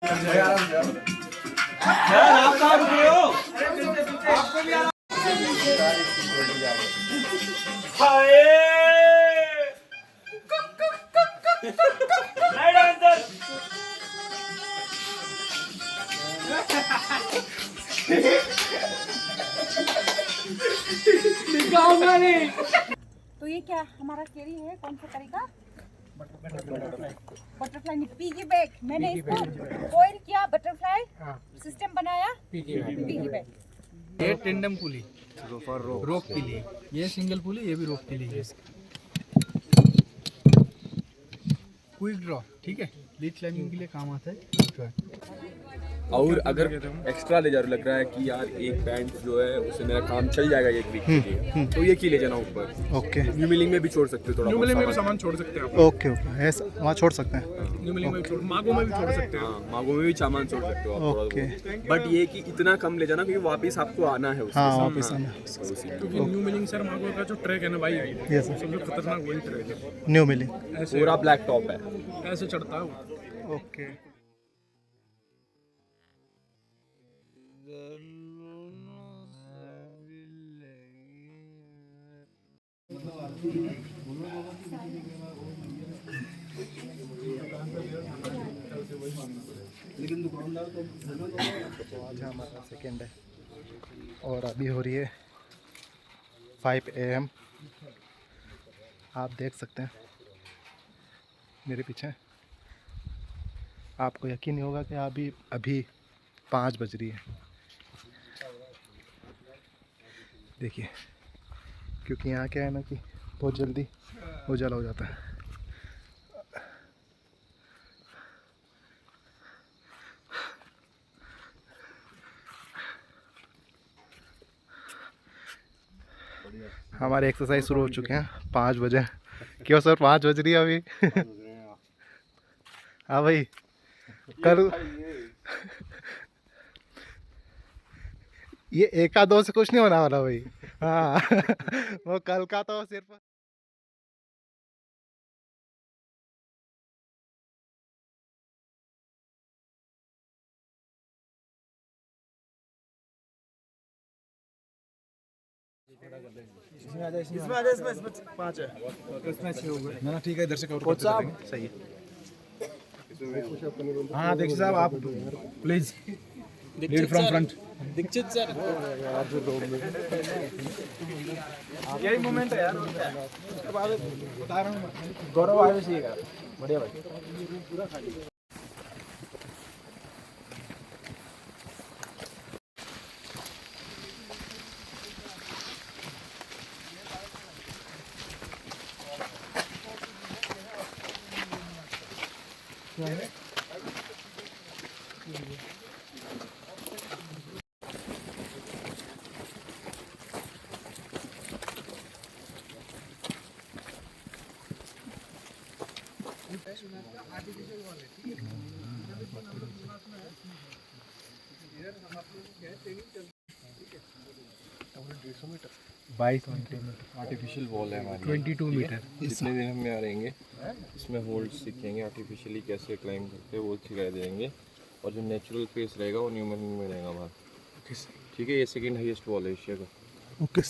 आप कहाँ रुके हो? हाय राइट आंसर। तो ये क्या हमारा केरी है, कौन सा तरीका? बटरफ्लाई नहीं, पिगी बैग। मैंने इसको बॉयल किया, बटरफ्लाई सिस्टम बनाया, पिगी बैग। ये टेंडम पुली रोक के लिए, ये सिंगल पुली, ये भी रोक के लिए। क्विक ड्रॉ, ठीक है, लीड क्लाइंबिंग के लिए काम आता है। और अगर एक्स्ट्रा ले जा रहा लग रहा है कि यार एक पैंट जो है उससे मेरा काम चल जाएगा एक वीक के लिए, तो ये की ले जाना ऊपर। ओके, न्यू मिलिंग में भी छोड़ सकते हो, थोड़ा न्यू मिलिंग में भी सामान छोड़ सकते हैं आप। ओके ओके, ऐसा वहाँ छोड़ सकते हैं। न्यू मिलिंग में भी छोड़, मागो में भी छोड़ सकते हैं। हाँ, मागो में भी सामान छोड़ सकते हो आप थोड़ा ओके। बहुत। बट ये कि इतना कम ले जाना क्योंकि वापस आपको आना है उसके हाँ साथ। वापस आना। तो उसी में। क्योंकि न्यू मिलिंग सर मागो का जो ट्रैक है ना भाई, ये सर सबसे खतरनाक वही ट्रैक है। New milling. ऐसे पूरा ब्लैक टॉप है। ऐसे चढ़ता है वो। ओके। तो आज हमारा सेकेंड है और अभी हो रही है 5 AM। आप देख सकते हैं मेरे पीछे। आपको यकीन नहीं होगा कि अभी 5 बज रही है। देखिए, क्योंकि यहाँ क्या है ना कि बहुत जल्दी उजाला हो जाता है। हमारे एक्सरसाइज शुरू हो चुके हैं 5 बजे। क्यों सर 5 बज रही है अभी? हाँ भाई, कल ये एक दो से कुछ नहीं होने वाला भाई। हाँ वो कल का तो सिर्फ इसमें 5 है, इसमें 6 हो गए ना। ठीक है, इधर से कवर करते चलेंगे। सही है। हाँ दीक्षित साहब, आप please lead from front. Dixit sir, यही मोमेंट है यार। उसके बाद बता रहा हूँ, गौरव आगे सीएगा। बढ़िया भाई। आर्टिफिशियल वॉल है हमारी 22 मीटर। जितने दिन हम यहाँ रहेंगे इसमें होल्ड सीखेंगे, आर्टिफिशियली कैसे क्लाइंब करते हैं वो सिखा देंगे, और जो नेचुरल फेस रहेगा वो न्यू मिलिंग में रहेगा बाहर। ठीक है, ये सेकंड हाईएस्ट वॉल है एशिया का। ओके।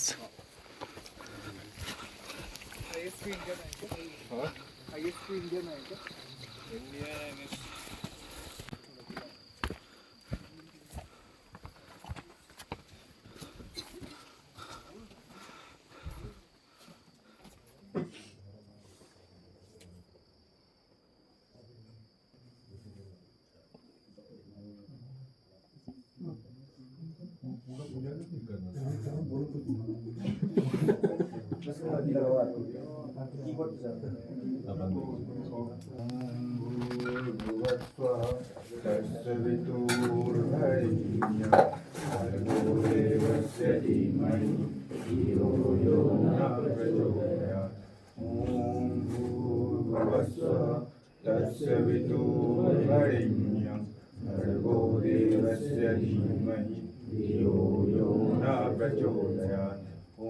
तत्सवितुर्वरेण्यं भर्गो देवस्य धीमहि धियो यो न प्रचोदयात्। ॐ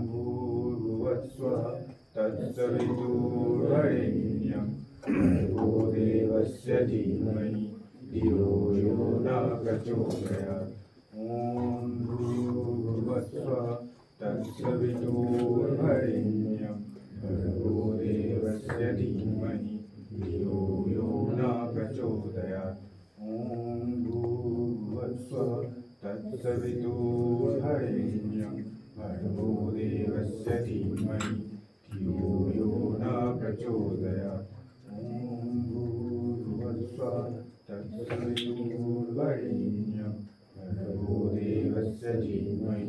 भूर्भुवस्सुः तत्सवितुर्वरेण्यं भर्गो देवस्य धीमहि धियो यो न प्रचोदयात् ॐ भूर्भुवस्सुः तत्सवितुर्वरेण्यं भर्गो देवस्य धीमहि धियो यो न प्रचोदयात् ॐ भूर्भुवस्सुः तत्सवितुर्वरेण्यं भर्गो देवस्य धीमहि धियो यो न प्रचोदयात् ॐ भूर्भुवस्सुः तत्सवितुर्वरेण्यं भर्गो देवस्य धीमहि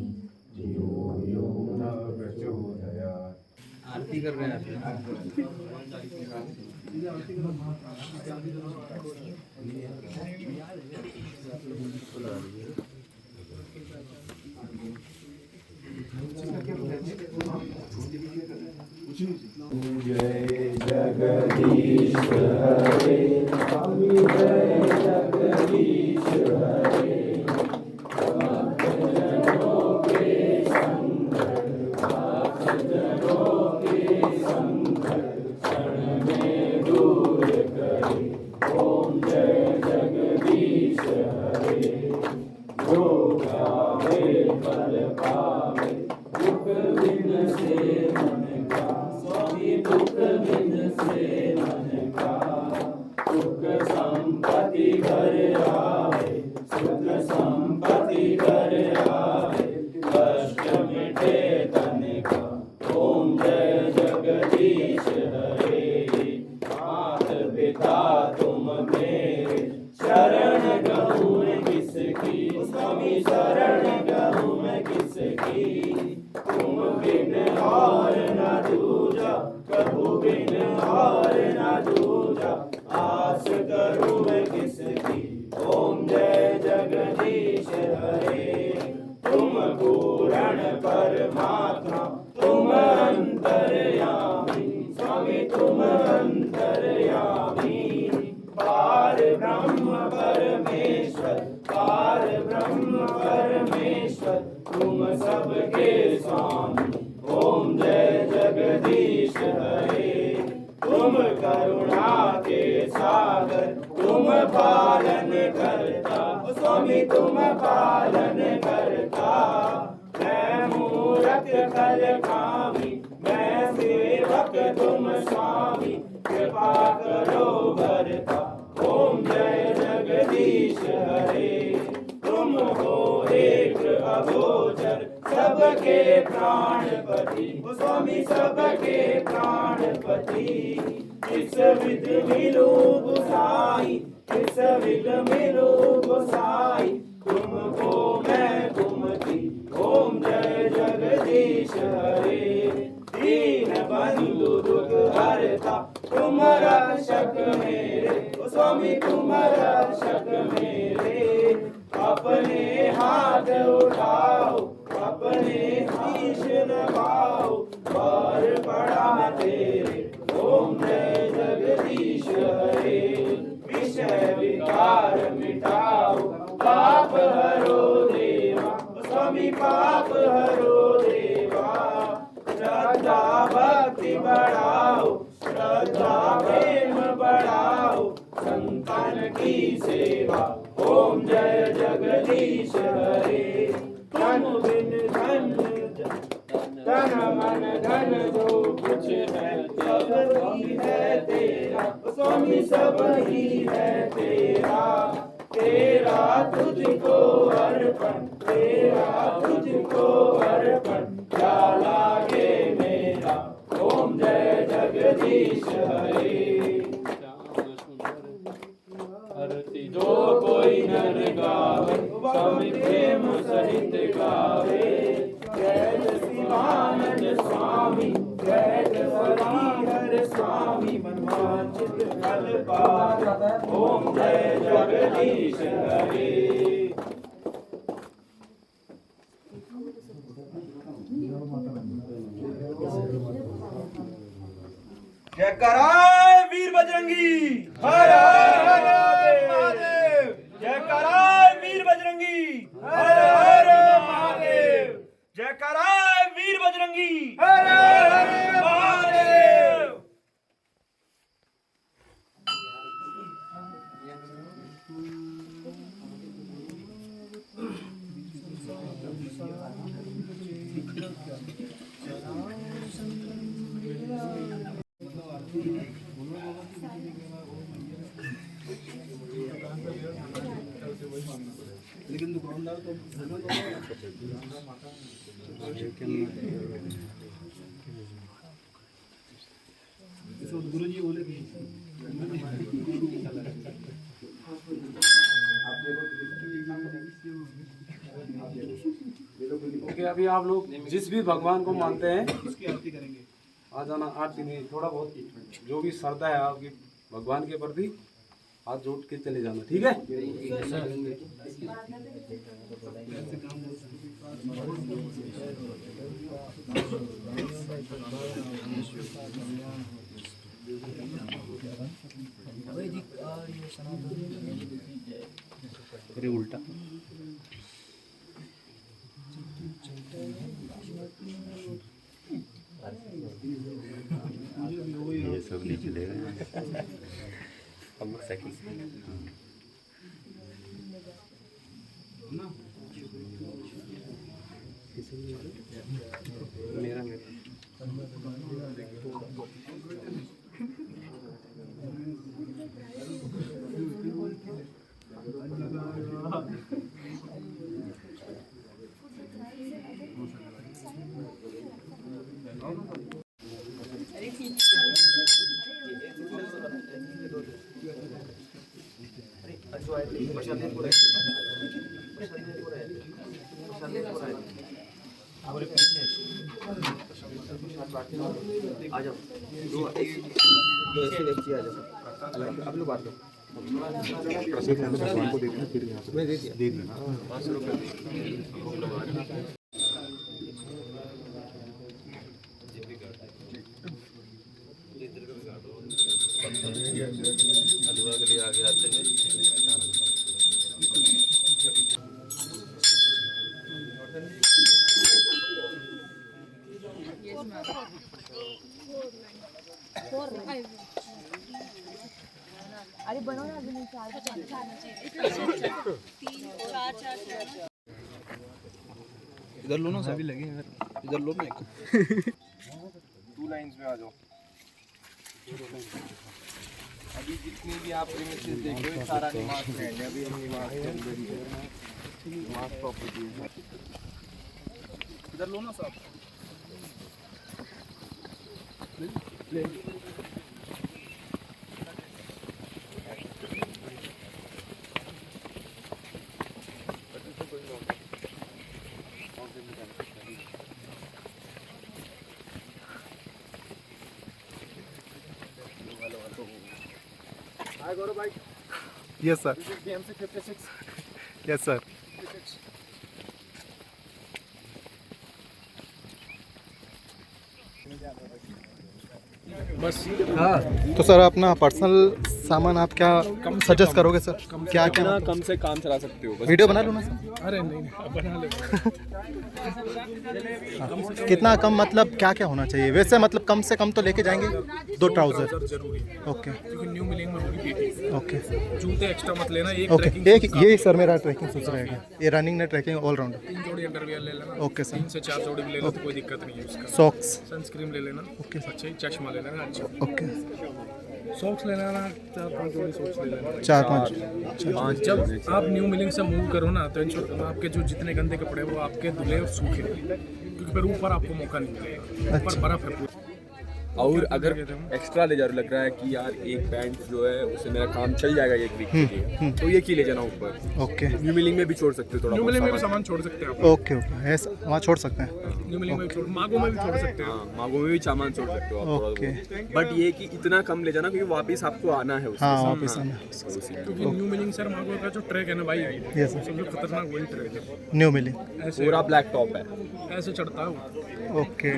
धियो यो न प्रचोदयात्। आरती कर रहे हैं जय जगदीश हरे स्वामी जय जगदीश हरे भक्तजनों के संकट भक्तजनों के संकट क्षण में दूर करे ओम जय जगदीश हरे जो गावे फल पावे दुख बिन से मन का स्वामी दुख बिन से मन का सुख संपत्ति घर आवे सुख संपत्ति घर आवे कष्ट मिटे तन का ओम जय जगदीश हरे मात पिता तुम मेरे शरण गहूँ मैं किसकी स्वामी शरण गहूँ मैं किसकी तुम बिन और न दूजा प्रभु बिन और न दूजा आस करूं मैं किसकी ओम जय जगदीश हरे तुम पूर्ण परमात्मा तुम अंतर्यामी स्वामी तुम अंतर्यामी पार ब्रह्म परमेश्वर पार ब्रह्म परमेश्वर तुम सबके स्वामी ओम जय जगदीश हरे तुम करुणा के सागर तुम पालन करता स्वामी तुम पालन करता मैं मूरख कल कामी मैं सेवक तुम स्वामी कृपा करो भरता ओम जय जगदीश हरे तुम हो एक अगोचर सबके प्राणपति स्वामी सबके प्राणपति किस विध मिलो गोसाई किस विध मिलो गोसाई तुमको मैं तुमकी ओम जय जगदीश हरे दीन बंधु दुख हरता तुम रक्षक मेरे स्वामी तुम रक्षक मेरे अपने हाथ उठाओ अपने शीश नवाओ और बड़ा तेरे ओम जय जगदीश हरे विषय विकार मिटाओ पाप हरो देवा स्वामी पाप हरो देवा श्रद्धा भक्ति बढ़ाओ श्रद्धा प्रेम बढ़ाओ संतान की सेवा ओम जय जगदीश हरे तन बिन धन तन मन धन जो कुछ है सब ही है तेरा स्वामी सब ही है तेरा तेरा तुझको अर्पण तेरा तुझको अर्पण क्या लागे मेरा ओम जय जगदीश हरे जो कोई नर गावे स्वामी प्रेम सहित गावे जय शिवानंद स्वामी जय हरिहर स्वामी मनवांचित फल पावे ओम जय जगदीश हरे जय कराय वीर बजरंगी हर हर महादेव जय कराय वीर बजरंगी हर हर महादेव जय कराय वीर बजरंगी हर हर महादेव ओके, अभी आप लोग जिस भी भगवान को मानते हैं उसकी आरती करेंगे। आ जाना, आरती नहीं, थोड़ा बहुत जो भी श्रद्धा है आपकी भगवान के प्रति हाथ जोड़ के चले जाना, ठीक है? अरे उल्टा ये सब नहीं चलेगा हम साइकिल मेरा हलवा के लिए आगे आते हैं। अरे बनो ना अभी नहीं, चार इधर लो ना, सभी लगे इधर लो ना। 2 लाइंस में आ जाओ। अभी जितनी भी आप प्रीमिसेस देख रहे हो सारा निवास लैंड है। अभी हम निवास के अंदर ही है, निवास प्रॉपर्टी है। इधर लो ना साहब। Hi Gaurav bhai. Yes sir, This is BMC 56. Yes sir. बस तो सर अपना पर्सनल सामान आप क्या सजेस्ट करोगे सर? क्या क्या कम से काम चला सकते हो बस। वीडियो बना लूँ ना सर? अरे नहीं अब बना ले। कितना कम मतलब क्या क्या होना चाहिए वैसे? मतलब कम से कम तो लेके जाएंगे 2 ट्राउज़र। जरूरी है ओके क्योंकि न्यू मिलिंग में होगी पीटी। ओके जूते एक्स्ट्रा मत लेना। एक ओके, ट्रैकिंग एक ये सर मेरा ट्रैकिंग सूज रहेगा, ये रनिंग ने ट्रैकिंग ऑलराउंडर। 3 जोड़ी अंडरवियर ले लेना। Okay sir. 3 से 4 जोड़ी भी ले लो तो कोई दिक्कत नहीं है उसका। सॉक्स। सनस्क्रीन ले लेना। Okay sir. अच्छा ही चश्मा ले लेना। अच्छा ओके, सॉक्स ले लेना। 4-5 जोड़ी सॉक्स ले लेना। 4-5। जब आप न्यू मिलिंग से मूव करो ना तो इंश्योर करना आपके जो जितने गंदे कपड़े हैं वो आपके धुले और सूखे, क्योंकि फिर ऊपर आपको मौका नहीं मिलेगा। ऊपर बर्फ है पूरी। और अगर एक्स्ट्रा ले जा रहे लग रहा है कि यार एक पैंट जो है उससे मेरा काम चल जाएगा एक वीक के लिए, तो ये की ले जाना ऊपर। ओके, न्यू मिलिंग में भी छोड़ सकते हो थोड़ा न्यू बहुत मिलिंग में भी सामान। सामान छोड़ सकते हैं आप। ओके ओके, ऐसा वहाँ छोड़ सकते हैं। न्यू मिलिंग में भी छोड़, मागो में भी छोड़ सकते हैं। हाँ, मागो में भी सामान छोड़ सकते हो आप थोड़ा ओके। बहुत। बट ये कि इतना कम ले जाना क्योंकि वापस आपको आना है उसके हाँ साथ। वापस आना। क्योंकि न्यू मिलिंग सर मागो का जो ट्रैक है ना भाई, यस सबसे खतरनाक वही ट्रैक है। न्यू मिली। ऐसे पूरा ब्लैक टॉप है। ऐसे चढ़ता है वो। ओके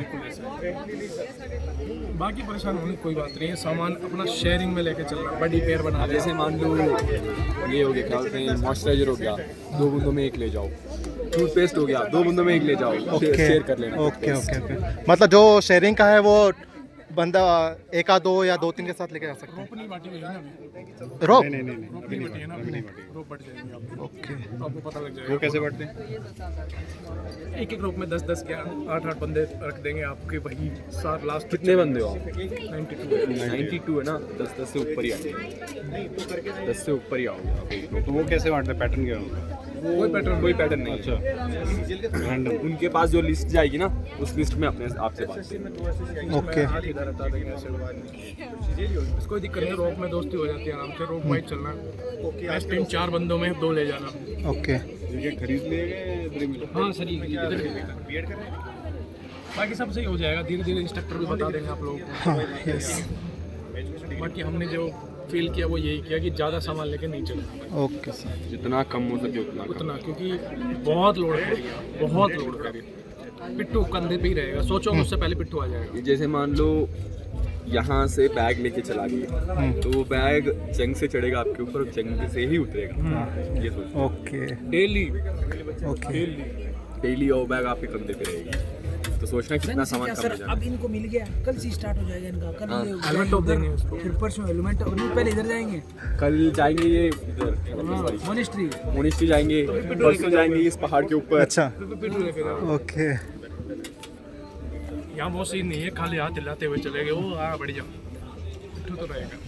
बाकी परेशान होने की कोई बात नहीं है। सामान अपना शेयरिंग में लेके चलना, बड़ी पेयर बना ले। जैसे मान लो ये हो गया, क्या बोलते हैं, मॉइस्चराइजर हो गया, 2 बूंदों में 1 ले जाओ। टूथपेस्ट हो गया, 2 बूंदों में 1 ले जाओ। ओके शेयर कर लेना। ओके ओके ओके, मतलब जो शेयरिंग का है वो बंदा एक आ दो या 2-3 के साथ लेके आ सकते रोप नहीं बांटी हुई है ना अभी हैं रोप रोप नहीं बांटी है ना अभी रोप बढ़ जाएंगे आपको ओके तो आपको पता लग जाएगा वो कैसे बढ़ते हैं? एक एक ग्रुप में 10-10 के 8-8 बंदे रख देंगे आपके वही सात लास्ट कितने बंदे हो आप? 92 92 है ना, 10 से ऊपर ही आएंगे, 10 से ऊपर ही आओगे आप एक ग्रुप। तो वो कैसे बांटते हैं? पैटर्न क्या होगा? कोई पैटर्न नहीं। अच्छा, रैंडम। उनके पास जो लिस्ट जाएगी ना, उस लिस्ट में अपने आपसे बात करेंगे। ओके कोई दिक्कत नहीं, रोप में दोस्ती हो जाती है आराम से। रोप वाइज चलना, नेक्स्ट टाइम 4 बंदों में 2 ले जाना। ओके ये खरीद लिए गए इधर ही मिले? हाँ सर, ये बाकी सब सही हो जाएगा, धीरे धीरे इंस्ट्रक्टर भी बता देंगे आप लोगों को। हाँ यस बाकी हमने जो फील किया वो यही किया कि ज़्यादा सामान लेके नहीं चलना ओके सर जितना कम हो सके उतना कम। उतना, क्योंकि बहुत लोड करेगा, बहुत लोड करेगा। पिट्ठू कंधे पे ही रहेगा, सोचो मुझसे पहले पिट्ठू आ जाएगा। ये जैसे मान लो यहाँ से बैग लेके चला गया, तो वो बैग जंग से चढ़ेगा आपके ऊपर, जंग से ही उतरेगा। ये सोचो, ओके डेली ओके डेली वो बैग आपके कंधे पे रहेगी, तो सोचना कितना सामान कम हो सर जाएगा। अब इनको मिल गया, कल से स्टार्ट हो जाएगा इनका। कल ये हेलमेट टॉप देंगे उसको। फिर परसों हेलमेट, और पहले इधर जाएंगे कल जाएंगे ये इधर मोनेस्ट्री। मोनेस्ट्री जाएंगे, परसों जाएंगे इस पहाड़ के ऊपर। अच्छा पिट्ठू लेके जाओ। ओके यहाँ बहुत सीन नहीं है, खाली हाथ हिलाते हुए चले गए वो। हाँ बढ़ जाओ, पिट्ठू तो रहेगा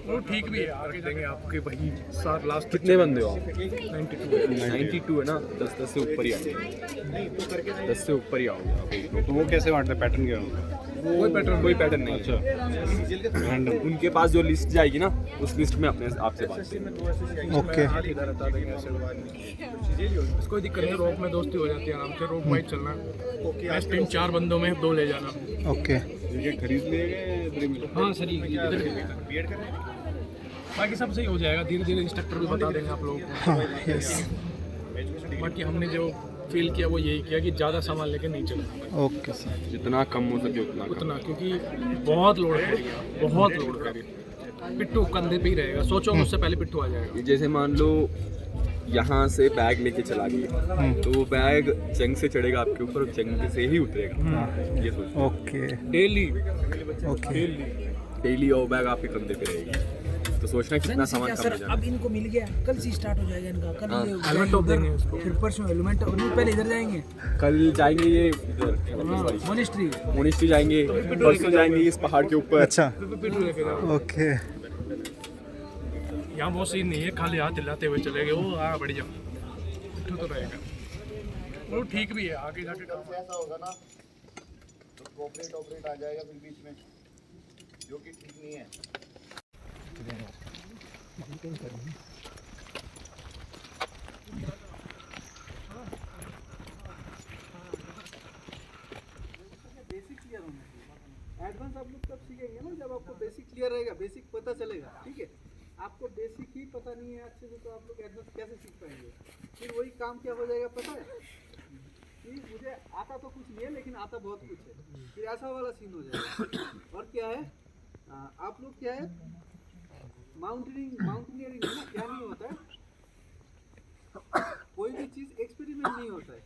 वो, ठीक भी है, रख देंगे आपके वही सात लास्ट। कितने बंदे हो आप? 92 92 है ना, 10 से ऊपर ही आएंगे, 10 से ऊपर ही आओगे आप एक ग्रुप। तो वो कैसे बांटते हैं? पैटर्न क्या होगा? कोई पैटर्न नहीं। अच्छा, रैंडम। उनके पास जो लिस्ट जाएगी ना, उस लिस्ट में अपने आपसे बात करेंगे। ओके कोई दिक्कत नहीं, रोप में दोस्ती हो जाती है आराम से। रोप वाइज चलना, नेक्स्ट टाइम 4 बंदों में 2 ले जाना। ओके ये खरीद लिए गए इधर ही मिले? हाँ सर, ये बाकी सब सही हो जाएगा, धीरे धीरे इंस्ट्रक्टर भी बता देंगे आप लोगों को। हाँ यस बाकी हमने जो फील किया वो यही किया कि ज़्यादा सामान लेके नहीं चलना ओके सर जितना कम हो सके उतना कम। उतना, क्योंकि बहुत लोड करेगा, बहुत लोड करेगा। पिट्ठू कंधे पे ही रहेगा, सोचो मुझसे पहले पिट्ठू आ जाएगा। ये जैसे मान लो यहाँ से बैग लेके चला गया, तो वो बैग जंग से चढ़ेगा आपके ऊपर, जंग से ही उतरेगा। ये सोचो, ओके डेली ओके डेली वो बैग आपके कंधे पे रहेगी, तो सोचना कितना सामान कम सर हो जाएगा। अब इनको मिल गया, कल से स्टार्ट हो जाएगा इनका। कल ये हेलमेट टॉप देंगे उसको। फिर परसों हेलमेट, और पहले इधर जाएंगे कल जाएंगे ये इधर मोनेस्ट्री। मोनेस्ट्री जाएंगे, परसों जाएंगे इस पहाड़ के ऊपर। अच्छा पिट्ठू लेके जाओ। ओके यहाँ बहुत सीन नहीं है, खाली हाथ हिलाते हुए चले गए वो। हाँ बढ़ जाओ, पिट्ठू तो रहेगा वो, ठीक भी है, आगे जाके काम ऐसा होगा ना तो कोऑपरेट आ जाएगा फिर बीच में, जो कि ठीक नहीं है। बेसिक क्लियर होना चाहिए। एडवांस आप लोग तब सीखेंगे ना जब आपको बेसिक क्लियर रहेगा, बेसिक पता चलेगा। ठीक है, आपको बेसिक ही पता नहीं है अच्छे से, तो आप लोग एडवांस कैसे सीख पाएंगे? फिर वही काम क्या हो जाएगा पता है कि मुझे आता तो कुछ नहीं है लेकिन आता बहुत कुछ है, फिर ऐसा वाला सीन हो जाएगा। और क्या है, आप लोग क्या है, माउंटेनियरिंग में क्या नहीं होता है, कोई भी चीज़ एक्सपेरिमेंट नहीं होता है।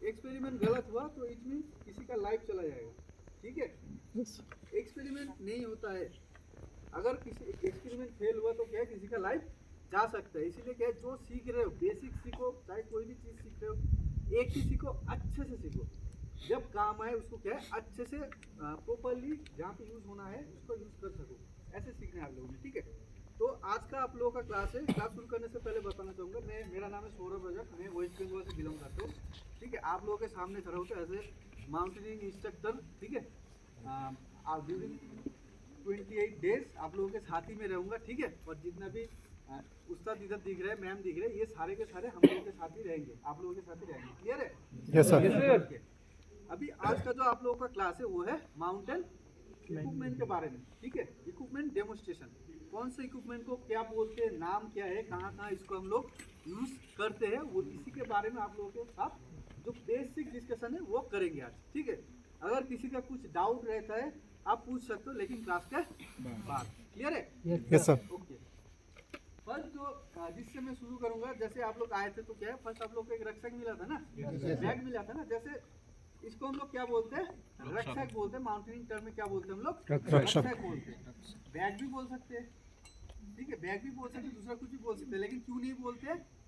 एक्सपेरिमेंट गलत हुआ तो इट मीन किसी का लाइफ चला जाएगा। ठीक है, एक्सपेरिमेंट नहीं होता है। अगर किसी एक्सपेरिमेंट फेल हुआ तो क्या है, किसी का लाइफ जा सकता है। इसीलिए क्या है, जो सीख रहे हो बेसिक सीखो, चाहे कोई भी चीज़ सीख रहे हो, एक ही सीखो, अच्छे से सीखो। जब काम आए उसको क्या है, अच्छे से प्रॉपरली जहाँ पे यूज़ होना है उसको यूज़ कर सको, ऐसे सीखना है आप लोगों ने। ठीक है, तो आज का आप लोगों का क्लास है। क्लास शुरू करने से पहले बताना चाहूँगा, मेरा नाम है सौरभ रजक, मैं वेस्ट बंगाल से बिलोंग करता हूँ। ठीक है, आप लोगों के सामने खड़ा होकर एज ए माउंटेनिंग इंस्ट्रक्टर, ठीक है, ड्यूरिंग 28 डेज आप लोगों के साथ ही में रहूँगा। ठीक है, और जितना भी उस्ताद इधर दिख रहे हैं, मैम दिख रहे हैं, ये सारे के सारे हम लोगों के साथ ही रहेंगे, आप लोगों के साथ ही रहेंगे। क्लियर है? Yes sir. अभी आज का जो आप लोगों का क्लास है वो है माउंटेन इक्विपमेंट के बारे में। ठीक है, इक्विपमेंट डेमोन्स्ट्रेशन, कौन से इक्विपमेंट को क्या बोलते हैं, नाम क्या है, कहाँ कहाँ इसको हम लोग यूज़ करते हैं, वो इसी के बारे में आप लोगों के साथ जो बेसिक डिस्कशन है वो करेंगे आज। ठीक है, अगर किसी का कुछ डाउट रहता है आप पूछ सकते हो, लेकिन क्लास के बाद। क्लियर है? Yes sir. ओके, फर्स्ट जो जिससे मैं शुरू करूंगा, जैसे आप लोग आए थे तो क्या है, फर्स्ट आप लोग को एक रक्षक मिला था ना, बैग मिला था ना। जैसे इसको हम लोग क्या बोलते हैं? रक्षक बोलते हैं। माउंटेनिंग टर्म में क्या बोलते हैं हम लोग? रक्षक। बोलते हैं। बैग भी बोल सकते हैं, ठीक है, बैग भी बोल सकते हैं, दूसरा कुछ भी बोल सकते हैं, लेकिन क्यों नहीं बोलते?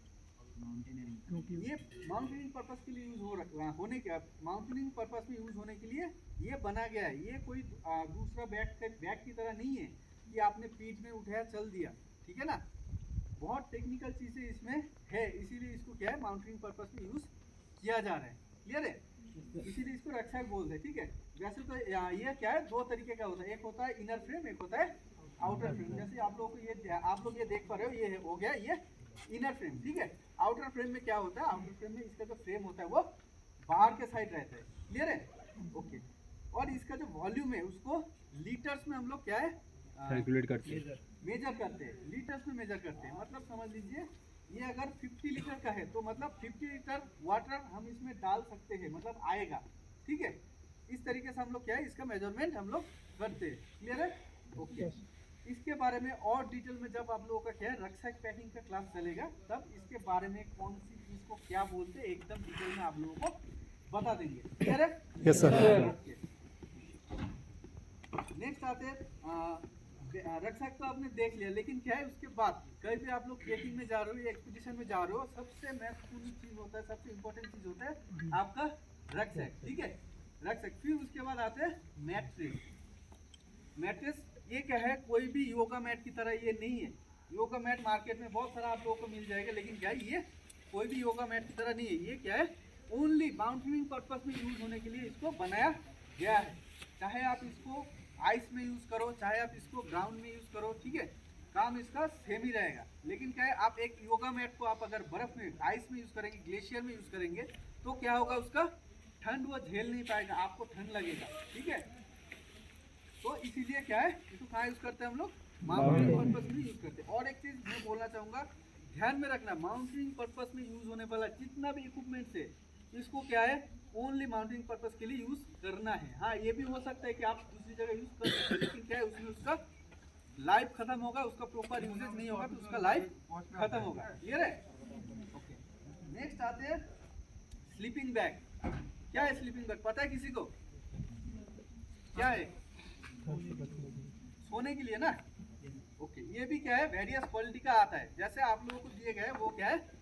ये माउंटेनिंग पर्पस के लिए यूज होने के माउंटेनिंग पर्पस में यूज होने के लिए ये बना गया है। ये कोई दूसरा बैग की तरह नहीं है कि आपने पीठ में उठाया चल दिया, ठीक है ना। बहुत टेक्निकल चीजें इसमें है, इसीलिए इसको क्या है माउंटेनिंग पर्पस में यूज किया जा रहा है। क्लियर है? इसीलिए इसको रक्षक बोलते हैं, ठीक है। वैसे तो ये क्या है, दो तरीके का होता है, एक होता है इनर फ्रेम, एक होता है आउटर फ्रेम। जैसे आप लोग ये देख पा रहे हो, ये हो गया ये इनर फ्रेम, ठीक है। आउटर फ्रेम में क्या होता है? आउटर फ्रेम में इसका जो फ्रेम होता है वो बाहर के साइड रहता है। क्लियर है? ओके। और इसका जो वॉल्यूम है उसको लीटर्स में हम लोग क्या है कैलकुलेट करते हैं, मेजर करते हैं, लीटर्स में मेजर करते हैं। मतलब समझ लीजिए ये अगर 50 लीटर का है तो मतलब 50 लीटर वाटर हम इसमें डाल सकते हैं, मतलब आएगा, ठीक है। इस तरीके से हम लोग क्या है इसका मेजरमेंट हम लोग करते हैं। क्लियर है? ओके। इसके बारे में और डिटेल में जब आप लोगों का क्या है रक्षक पैकिंग का क्लास चलेगा तब इसके बारे में कौन सी चीज को क्या बोलते हैं एकदम डिटेल में आप लोगों को बता देंगे। क्लियर है? Yes sir. नेक्स्ट आते हैं रक्षक तो आपने देख लिया, लेकिन क्या है उसके बाद कहीं भी आप लोग ट्रेकिंग में जा रहे हो या एक्सपीडिशन में जा रहे हो, सबसे महत्वपूर्ण चीज होता है, सबसे इम्पोर्टेंट चीज होता है आपका रक्षक, ठीक है। रक्षक। फिर उसके बाद आते हैं मैट्रेस। मैट्रेस ये क्या है, कोई भी योगा मैट की तरह ये नहीं है। योगा मैट मार्केट में बहुत सारा आप लोगों को मिल जाएगा, लेकिन क्या है ये कोई भी योगा मैट की तरह नहीं है। ये क्या है, ओनली माउंटेनिंग पर्पस में यूज होने के लिए इसको बनाया गया है। चाहे आप इसको आइस में यूज करो, चाहे आप इसको ग्राउंड में यूज करो, ठीक है, काम इसका सेम ही रहेगा। लेकिन क्या है, आप एक योगा मैट को आप अगर बर्फ में आइस में यूज करेंगे, ग्लेशियर में यूज करेंगे तो क्या होगा, उसका ठंड वो झेल नहीं पाएगा, आपको ठंड लगेगा, ठीक है। तो इसीलिए क्या है इसको कहाँ यूज करते हैं हम लोग, माउंटेनिंग पर्पस में यूज करते हैं। और एक चीज मैं बोलना चाहूंगा, ध्यान में रखना, माउंटेनिंग पर्पस में यूज होने वाला जितना भी इक्विपमेंट है इसको क्या है ओनली माउंटेनिंग पर्पस के लिए यूज करना है। हाँ, ये भी हो सकता है कि आप दूसरी जगह यूज कर सकते हैं, लेकिन क्या है उसमें उसका लाइफ खत्म होगा, उसका प्रॉपर यूजेज नहीं होगा तो उसका लाइफ खत्म होगा। क्लियर है? ओके। नेक्स्ट आते हैं स्लीपिंग बैग। क्या है स्लीपिंग बैग, पता है किसी को क्या है? सोने के लिए ना। ओके। ये भी क्या है वेरियस क्वालिटी का आता है। जैसे आप लोगों को दिए गए वो क्या है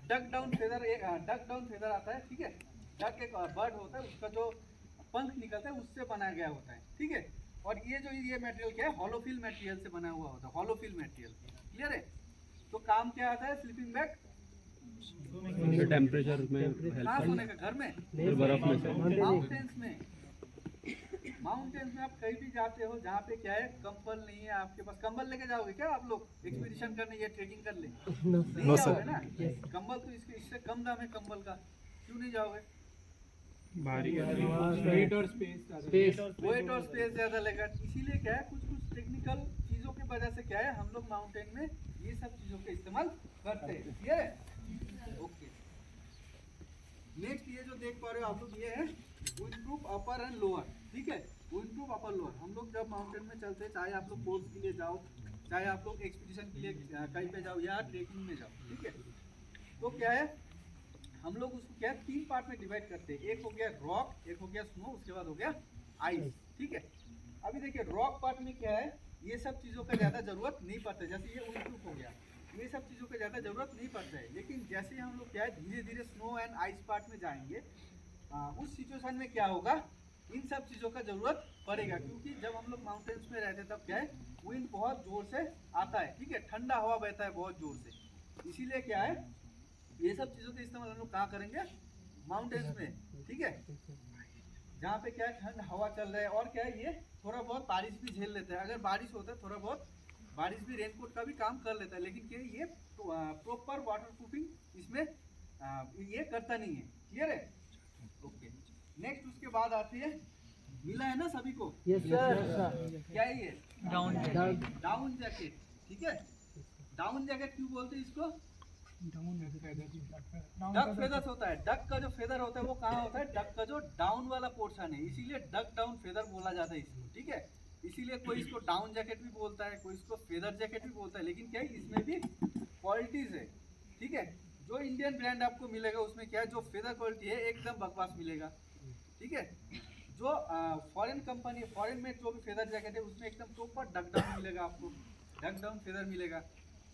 duck down feather, duck down feather आता है, ठीक है। डक एक बर्ड होता है, उसका जो पंख निकलता है उससे बनाया गया होता है, ठीक है। और ये जो ये मटेरियल क्या है हॉलोफिल मटेरियल से बना हुआ होता है, हॉलोफिल मटेरियल। क्लियर है? तो काम क्या आता है स्लीपिंग बैग, टेम्परेचर में कहाँ सोने का, घर में, बर्फ में से माउंटेन्स में। माउंटेन्स में आप कहीं भी जाते हो जहाँ पे क्या है कंबल नहीं है आपके पास, कंबल लेके जाओगे क्या आप लोग एक्सपीडिशन करने या ट्रेकिंग कर ले? नहीं जाओगे ना। कंबल तो इससे कम दाम है कंबल का, क्यों नहीं जाओगे? वेट और स्पेस ज्यादा लगेगा। इसीलिए क्या है कुछ टेक्निकल चीजों की वजह से क्या है हम लोग माउंटेन में ये सब चीजों का इस्तेमाल करते हैं। क्लियर है? ओके। नेक्स्ट ये जो देख पा रहे हो आप लोग ये है wind proof upper and lower, ठीक है। विंड प्रूफ अपर लोअर हम लोग जब माउंटेन में चलते हैं, चाहे आप लोग कोर्स के लिए जाओ, चाहे आप लोग एक्सपीडिशन के लिए कहीं पे जाओ या ट्रेकिंग में जाओ, ठीक है। तो क्या है हम लोग उसको क्या है 3 पार्ट में डिवाइड करते हैं। एक हो गया रॉक, एक हो गया स्नो, उसके बाद हो गया आइस, ठीक है। अभी देखिए रॉक पार्ट में क्या है ये सब चीज़ों का ज़्यादा जरूरत नहीं पड़ता है, जैसे ये विंड प्रूफ हो गया, ये सब चीज़ों का ज़्यादा जरूरत नहीं पड़ता है। लेकिन जैसे ही हम लोग क्या है धीरे धीरे स्नो एंड आइस पार्ट में जाएंगे, उस सिचुएशन में क्या होगा इन सब चीज़ों का जरूरत पड़ेगा। क्योंकि जब हम लोग माउंटेन्स में रहते तब क्या है विंड बहुत जोर से आता है, ठीक है, ठंडा हवा बहता है बहुत जोर से। इसीलिए क्या है ये सब चीज़ों का इस्तेमाल हम लोग कहाँ करेंगे, माउंटेन्स में, ठीक है, जहाँ पे क्या है ठंड हवा चल रहा है। और क्या है ये थोड़ा बहुत बारिश भी झेल लेता है, अगर बारिश होता है थोड़ा बहुत बारिश भी रेनकोट का भी काम कर लेता है। लेकिन क्या ये प्रॉपर वाटर प्रूफिंग इसमें ये करता नहीं है। क्लियर है? ओके। नेक्स्ट उसके बाद आती है, मिला है ना सभी को? Yes sir. क्या है ये डाउन जैकेट, ठीक है। डाउन जैकेट क्यों बोलते हैं इसको? डक फेदर्स होता है, डक का जो फेदर होता है वो कहाँ होता है, डक का जो डाउन वाला पोर्शन है, इसीलिए डक डाउन फेदर बोला जाता है इसको, ठीक है। इसीलिए कोई इसको डाउन जैकेट भी बोलता है, कोई इसको फेदर जैकेट भी बोलता है। लेकिन क्या है इसमें भी क्वालिटीज है, ठीक है। जो इंडियन ब्रांड आपको मिलेगा उसमें क्या है जो फेदर क्वालिटी है एकदम बकवास मिलेगा, ठीक है। जो फॉरेन कंपनी, फॉरेन में जो भी फेदर जैकेट है उसमें एकदम प्रॉपर डक डाउन मिलेगा आपको, डक डाउन फेदर मिलेगा।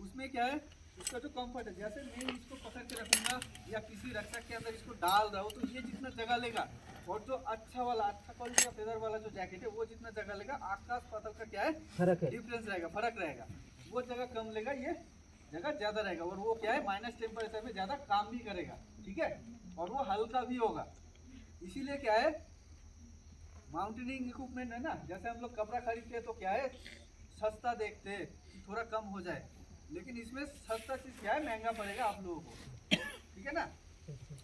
उसमें क्या है, उसका जो कंफर्ट है, जैसे मैं इसको पकड़ के रखूंगा या किसी रक्षक के अंदर इसको डाल रहा हूँ तो ये जितना जगह लेगा, और जो अच्छा वाला, अच्छा क्वालिटी का फेदर वाला जो जैकेट है वो जितना जगह लेगा, आकाश पाताल का क्या है फर्क है। डिफरेंस रहेगा, फर्क रहेगा। वो जगह कम लेगा, ये जगह ज़्यादा रहेगा, और वो क्या है माइनस टेम्परेचर में ज़्यादा काम भी करेगा, ठीक है, और वो हल्का भी होगा। इसीलिए क्या है, माउंटेनिंग इक्विपमेंट है ना, जैसे हम लोग कपड़ा खरीदते हैं तो क्या है सस्ता देखते हैं कि थोड़ा कम हो जाए, लेकिन इसमें सस्ता चीज़ क्या है महंगा पड़ेगा आप लोगों को, ठीक है ना,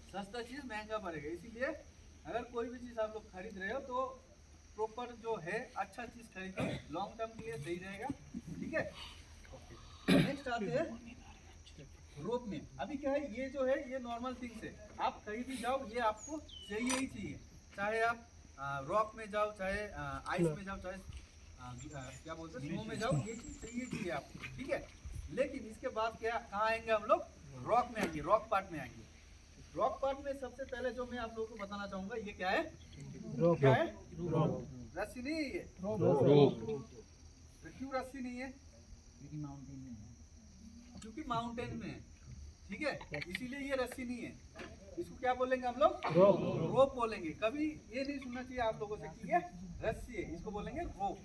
सस्ता चीज़ महंगा पड़ेगा। इसीलिए अगर कोई भी चीज़ आप लोग खरीद रहे हो तो प्रॉपर जो है अच्छा चीज़ खरीदो, लॉन्ग टर्म के लिए सही रहेगा, ठीक है। नेक्स्ट आते हैं रोप में। अभी क्या है, ये जो है ये नॉर्मल थिंग्स है, आप कहीं भी जाओ ये आपको चाहिए ही चाहिए, चाहे आप रॉक में जाओ, चाहे आइस में जाओ, चाहे क्या बोलते हैं स्नो में जाओ, ये चीज़ चाहिए आपको, ठीक है। लेकिन इसके बाद क्या, कहाँ आएंगे हम लोग, रॉक में आएंगे, रॉक पार्ट में आएंगे। रॉक पार्ट में सबसे पहले जो मैं आप लोगों को बताना चाहूँगा, ये क्या है, क्या है, रस्सी नहीं है ये, तो क्यों रस्सी नहीं है, क्योंकि माउंटेन में है, ठीक है, इसीलिए ये रस्सी नहीं है। इसको क्या बोलेंगे हम लोग, रोप बोलेंगे। कभी ये नहीं सुनना चाहिए आप लोगों से कि ये रस्सी है, इसको बोलेंगे रोप,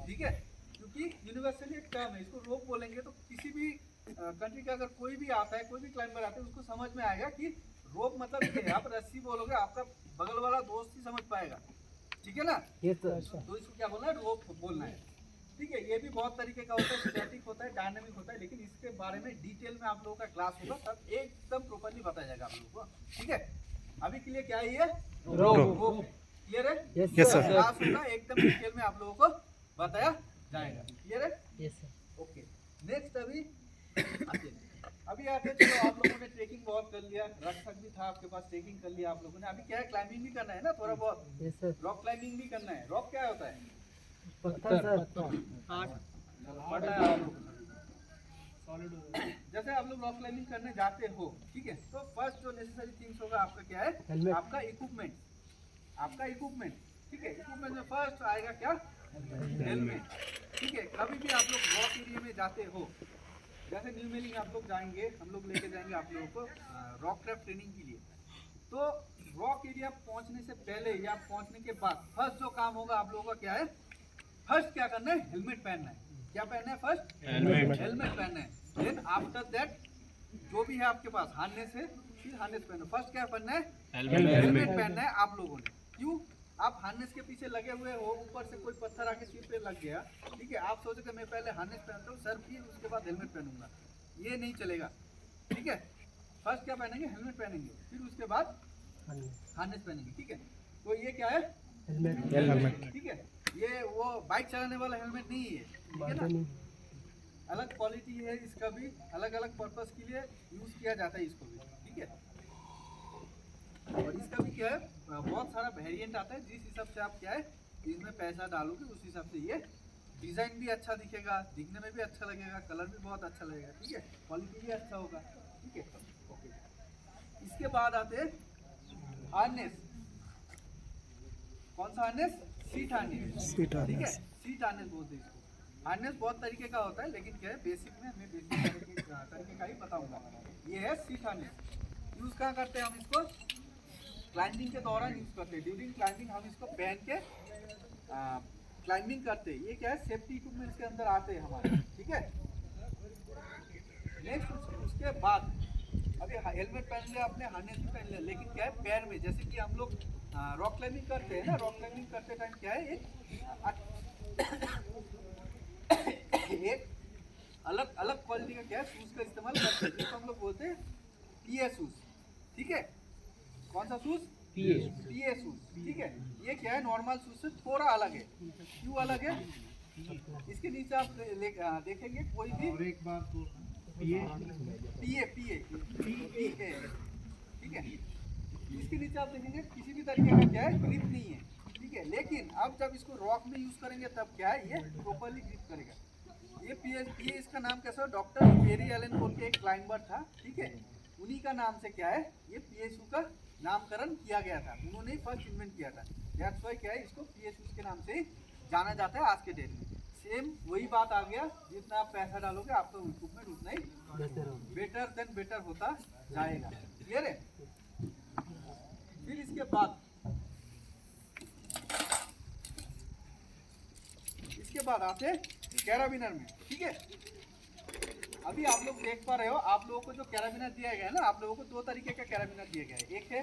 ठीक है, क्योंकि यूनिवर्सली एक टर्म है, इसको रोप बोलेंगे तो किसी भी कंट्री का अगर कोई भी आता है, कोई भी क्लाइंबर आता है, उसको समझ में आएगा कि रोप मतलब ये है। आप रस्सी बोलोगे आपका बगल वाला दोस्त ही समझ पाएगा, ठीक है ना, तो इसको क्या बोलना है, रोप बोलना है, ठीक है। ये भी बहुत तरीके का होता है, स्टैटिक होता है, डायनामिक होता है, लेकिन इसके बारे में डिटेल में आप लोगों का क्लास होगा, तब एकदम प्रॉपर्ली बताया जाएगा आप लोगों को, ठीक है। अभी के लिए क्या है ये रोप, क्लियर है, यस सर। क्लास होगा एकदम डिटेल में आप लोगों को बताया जाएगा, क्लियर है, यस सर। ओके। नेक्स्ट अभी आते चलो, आप लोगों ने ट्रेकिंग बहुत कर लिया, रक्षक भी था आपके पास, ट्रेकिंग कर लिया आप लोगों ने। अभी क्या है, क्लाइंबिंग भी करना है ना थोड़ा बहुत, यस सर। रॉक क्लाइंबिंग भी करना है। रॉक क्या होता है, जैसे आप लोग रॉक क्लाइंबिंग करने जाते हो, ठीक है, तो फर्स्ट जो नेसेसरी थिंग्स होगा आपका क्या है, आपका इक्विपमेंट, आपका इक्विपमेंट, ठीक है। इक्विपमेंट में फर्स्ट आएगा क्या, हेलमेट, ठीक है। कभी भी आप लोग रॉक एरिया में जाते हो, जैसे न्यू मेलिंग आप लोग जाएंगे, हम लोग लेके जाएंगे आप लोगों को रॉक क्राफ्ट ट्रेनिंग के लिए, तो रॉक एरिया पहुंचने से पहले या पहुंचने के बाद फर्स्ट जो काम होगा आप लोगों का क्या है, फर्स्ट क्या करना है, हेलमेट पहनना है। क्या पहनना है, फर्स्ट हेलमेट पहनना है। देन आफ्टर दैट जो भी है आपके पास हार्नेस है, फिर हार्नेस पहनो। फर्स्ट क्या पहनना है, हेलमेट पहनना है आप लोगों ने। क्यों, आप हार्नेस के पीछे लगे हुए हो, ऊपर से कोई पत्थर आके सिर पे लग गया, ठीक है, आप सोचे कि मैं पहले हार्नेस पहनता हूँ सर, फिर उसके बाद हेलमेट पहनूंगा, ये नहीं चलेगा, ठीक है। फर्स्ट क्या पहनेंगे, हेलमेट पहनेंगे, फिर उसके बाद हार्नेस पहनेंगे, ठीक है। तो ये क्या है, हेलमेट, ठीक है। ये वो बाइक चलाने वाला हेलमेट नहीं है, ठीक है ना, अलग क्वालिटी है इसका भी, अलग अलग पर्पस के लिए यूज किया जाता है इसको भी, ठीक है। और इसका भी क्या है, बहुत सारा वेरिएंट आता है, जिस हिसाब से आप क्या है इसमें पैसा डालोगे उस हिसाब से ये डिज़ाइन भी अच्छा दिखेगा, दिखने में भी अच्छा लगेगा, कलर भी बहुत अच्छा लगेगा, ठीक है, क्वालिटी भी अच्छा होगा, ठीक है, ओके। इसके बाद आते हैं हार्नेस। कौन सा हार्नेस, सीट हार्नेस, ठीक है, सीट हार्नेस बोलते हैं इसको। हार्नेस बहुत तरीके का होता है, लेकिन क्या है बेसिक में मैं बेसिक तरीके का ही बताऊंगा। ये है सीट हार्नेस। यूज़ कहाँ करते हैं हम इसको, क्लाइंबिंग के दौरान यूज़ करते हैं। ड्यूरिंग क्लाइंबिंग हम इसको पहन के क्लाइंबिंग करते हैं। ये क्या है, सेफ्टी इक्विपमेंट्स के अंदर आते हैं हमारे, ठीक है। नेक्स्ट उसके बाद अभी हेलमेट पहन लिया आपने, हार्नेस भी पहन लिया, लेकिन क्या है पैर में, जैसे कि हम लोग रॉक क्लाइंबिंग करते हैं ना, रॉक क्लाइंबिंग करते टाइम क्या है, एक अलग अलग क्वालिटी का क्या है शूज का इस्तेमाल करते हैं, जिसको हम लोग बोलते हैं पीए शूज, ठीक है। कौन सा शूज, पीए शूज, ठीक है। ये क्या है, नॉर्मल शूज से थोड़ा अलग है। क्यों अलग है, इसके नीचे आप देखेंगे कोई भी एक बार पीए ठीक है, इसके नीचे आप देखेंगे किसी भी तरीके का क्या है ग्रिप नहीं है, ठीक है। लेकिन अब जब इसको रॉक में यूज करेंगे तब क्या है, ये प्रॉपर्ली ग्रिप करेगा। ये इसका नाम कैसा है, डॉक्टर पेरी एलन बोल के एक क्लाइंबर था, ठीक है, उन्हीं का नाम से क्या है ये पीएसयू का नामकरण किया गया था, उन्होंने ही फर्स्ट इन्वेंट किया था। दैट्स व्हाई क्या है, इसको PSUs के नाम से ही जाना जाता है आज के डेट में। सेम वही बात आ गया, जितना आप पैसा डालोगे आपका इक्विपमेंट उतना ही बेटर देन बेटर होता जाएगा। क्लियर है? फिर इसके बाद आते कैराबिनर में। ठीक है, अभी आप लोग देख पा रहे हो, आप लोगों को जो कैराबिनर दिया गया है ना, आप लोगों को दो तरीके का कैराबिनर दिया गया है, एक है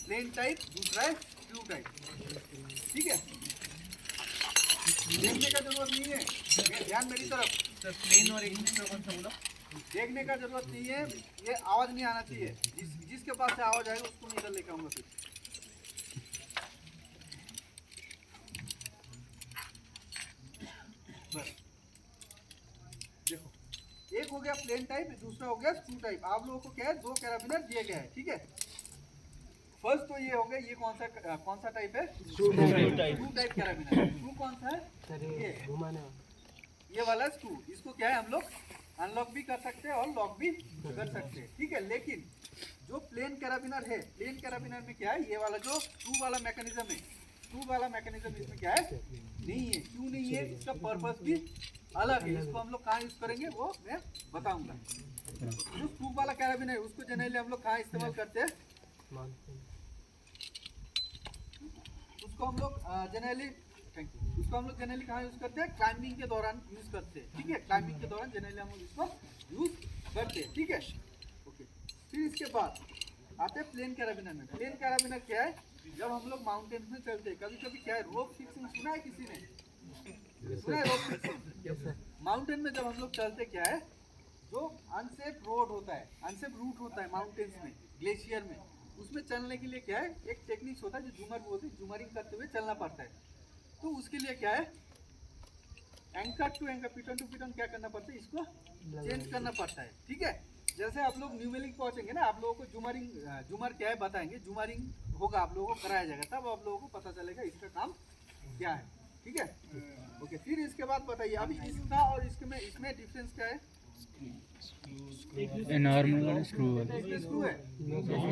प्लेन टाइप, दूसरा है स्क्रू टाइप। ठीक है, देखने का जरूरत नहीं है, ध्यान मेरी तरफ, प्लेन और एक दूसरे कौन सा बोला, देखने का जरूरत नहीं है, ये आवाज नहीं आना चाहिए, जिसके पास से आवाज आएगा उसको मैं इधर लेके आऊंगा। फिर बस देखो, एक हो गया प्लेन टाइप, दूसरा हो गया स्क्रू टाइप। आप लोगों को क्या है, दो कैराबिनर दिए गए हैं। ठीक है, फर्स्ट तो ये हो गया, ये कौन सा टाइप है, स्क्रू टाइप कैराबिनर। स्क्रू कौन सा है, ये वाला स्क्रू। इसको क्या है, हम लोग अनलॉक भी कर सकते हैं और लॉक भी कर सकते हैं। ठीक है, लेकिन जो प्लेन कैराबिनर है, प्लेन कैराबिनर में क्या है, ये वाला जो स्क्रू वाला मैकेनिज्म है, स्क्रू वाला मैकेनिज्म इसमें क्या है, नहीं है। क्यों नहीं है, इसका पर्पस भी अलग है। इसको हम लोग कहाँ यूज करेंगे वो मैं बताऊंगा। जो स्क्रू वाला कैराबिनर है उसको जनरली हम लोग कहाँ इस्तेमाल करते हैं, उसको हम लोग जनरली कहाँ यूज करते हैं, क्लाइंबिंग के दौरान यूज करते हैं। ठीक है, क्लाइंबिंग के दौरान जनरली हम लोग इसको यूज करते हैं। ठीक है, ओके। फिर इसके बाद आते हैं प्लेन कैराबिनर में। प्लेन कैराबिनर क्या है, जब हम लोग माउंटेन्स में चलते हैं, कभी कभी क्या है, रोप फिक्सिंग सुना है किसी ने, सुना है रोप फिक्सिंग? माउंटेन में जब हम लोग चलते क्या है, जो अनसेफ रोड होता है, अनसेफ रूट होता है माउंटेन्स में, ग्लेशियर में, उसमें चलने के लिए क्या है, एक टेक्निक्स होता है जो झूमर बोलते हैं, झूमरिंग करते हुए चलना पड़ता है। तो उसके लिए क्या है, एंकर टू एंकर, पिटन टू पिटन क्या करना पड़ता है, इसको चेंज करना पड़ता है। ठीक है, जैसे आप लोग न्यू मेलिक पहुंचेंगे ना, आप लोगों को झूमर क्या है बताएंगे, झूमरिंग होगा, आप लोगों को कराया जाएगा, तब आप लोगों को पता चलेगा इसका काम क्या है। ठीक है, ओके। फिर इसके बाद बताइए, अभी इसका और इसमें डिफरेंस क्या है, नॉर्मल स्क्रू है,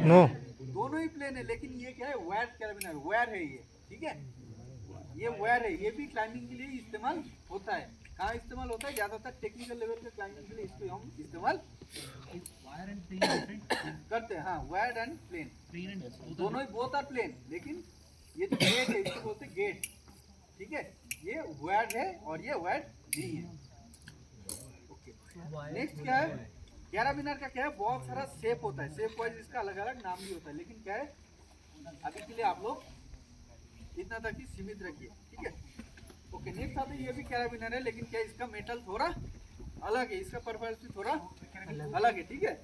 नो, दोनों ही प्लेन है, लेकिन ये क्या है, वायर कैराबिनर, वायर है ये। ठीक है, ये वायर है, ये भी क्लाइंबिंग के लिए इस्तेमाल होता है। कहाँ इस्तेमाल होता है, ज्यादातर टेक्निकल लेवल के क्लाइंबिंग के लिए इसको हम इस्तेमाल करते हैं। हाँ, वायर एंड प्लेन दोनों ही, बोथ आर प्लेन, लेकिन ये जो गेट है इसको बोलते हैं गेट। ठीक है, ये वायर है और ये वायर नहीं है। ओके, नेक्स्ट क्या है, कैराबिनर का क्या है, बहुत सारा शेप होता है, शेप वाइज इसका अलग अलग नाम भी होता है, लेकिन क्या है, अभी के लिए आप लोग इतना तक ही सीमित रखिए। ठीक है, ओके। नेक्स्ट आता है, ये भी कैराबिनर है, लेकिन क्या इसका मेटल थोड़ा अलग है, इसका परफॉर्मेंस भी थोड़ा अलग है। ठीक है,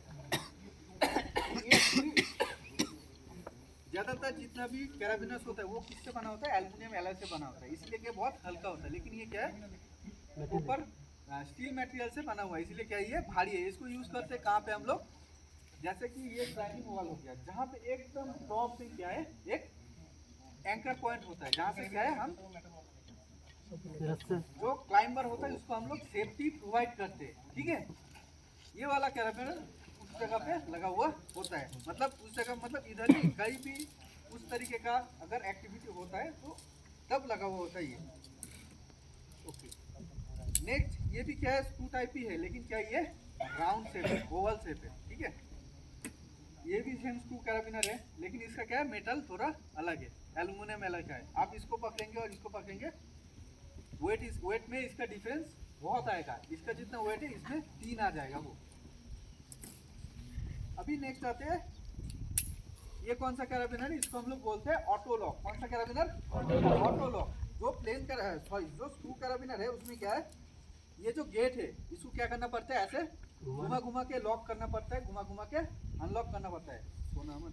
ज्यादातर जितना भी कैराबिनर्स होता है वो किससे बना होता है, एल्युमिनियम एलॉय से बना होता है, इसलिए क्या बहुत हल्का होता है। लेकिन ये क्या है, ऊपर स्टील मटेरियल से बना हुआ है, इसलिए क्या ये भारी है। इसको यूज करते हैं कहाँ पे हम लोग, जैसे कि ये क्लाइंबिंग वॉल हो गया, जहाँ पे एकदम टॉप पे क्या है, एक एंकर पॉइंट होता है, जहाँ से क्या है, हम जो क्लाइंबर होता है उसको हम लोग सेफ्टी प्रोवाइड करते हैं। ठीक है, ये वाला कैराबिनर उस जगह पे लगा हुआ होता है, मतलब उस जगह, मतलब इधर नहीं, कहीं भी उस तरीके का अगर एक्टिविटी होता है तो तब लगा हुआ होता है ये। ओके, नेक्स्ट ये भी क्या है, स्क्रू टाइप ही है, लेकिन क्या ये राउंड शेप है, ओवल शेप है। ठीक है, ये भी सेम स्क्रू कैराबिनर है, लेकिन इसका क्या है, मेटल थोड़ा अलग है, एल्युमिनियम अलग है। आप इसको पकड़ेंगे और इसको पकड़ेंगे, वेट में इसका डिफरेंस बहुत आएगा, इसका जितना वेट है इसमें 3 आ जाएगा वो। अभी नेक्स्ट आते हैं, ये कौन सा कैराबिनर है, इसको हम लोग बोलते हैं ऑटो लॉक। कौन सा कैराबिनर, ऑटो लॉक। जो प्लेन जो स्क्रू कैराबिनर है उसमें क्या है, ये जो गेट है इसको क्या करना पड़ता है, ऐसे घुमा घुमा के लॉक करना पड़ता है, घुमा घुमा के अनलॉक करना पड़ता है, सोना अमन।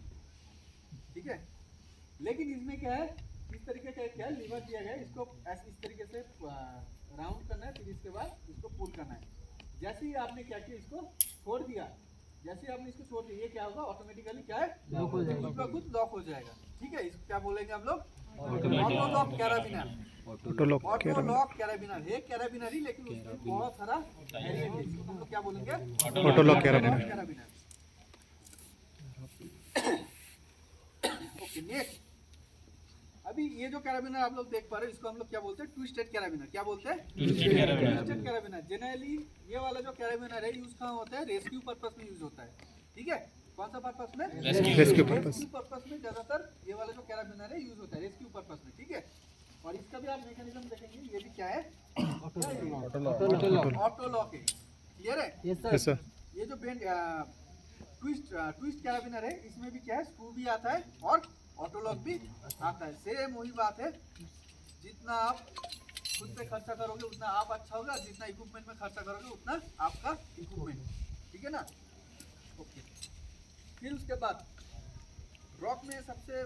ठीक है, लेकिन इसमें क्या है, इस तरीके का क्या है, लीवर दिया गया है, इसको ऐसे इस तरीके से राउंड करना है, फिर इसके बाद इसको पुल करना है। जैसे ही आपने क्या किया, इसको छोड़ दिया, जैसे ही आपने इसको छोड़ दिया, ये क्या होगा, ऑटोमेटिकली क्या है, लॉक हो जाएगा, खुद ब खुद लॉक हो जाएगा। ठीक है, इसको क्या बोलेंगे हम लोग, ऑटो लॉक कैराबिनर। ऑटो लॉक कैराबिनर है, कैराबिनर ही, लेकिन उसमें बहुत सारा वेरिएंट है, हम लोग क्या बोलेंगे, ऑटो लॉक कैराबिनर। नेक्स्ट, अभी ये जो कैराबिनर आप लोग देख पा रहे हो इसको हम लोग क्या बोलते हैं? ट्विस्टेड कैराबिनर। क्या बोलते हैं? ट्विस्टेड कैराबिनर। जनरली ये वाला जो कैराबिनर है यूज कहाँ होता है? रेस्क्यू पर्पस में यूज होता है। ठीक है, कौन सा पर्पस में? रेस्क्यू पर्पस में ज्यादातर ये वाला जो कैराबिनर है यूज होता है, रेस्क्यू पर्पस में। ठीक है, और इसका भी आप मैकेनिज्म देखेंगे, ये भी क्या है? ऑटो लॉक है। क्लियर है? Yes sir. ये जो बेंड ट्विस्ट कैराबिनर है इसमें भी क्या है? स्क्रू भी आता है और ऑटो लॉक भी आता है। सेम वही बात है, जितना आप खुद पे खर्चा करोगे उतना आप अच्छा होगा, जितना इक्विपमेंट में खर्चा करोगे उतना आपका इक्विपमेंट। ठीक है ना? ओके, फिर उसके बाद रॉक में सबसे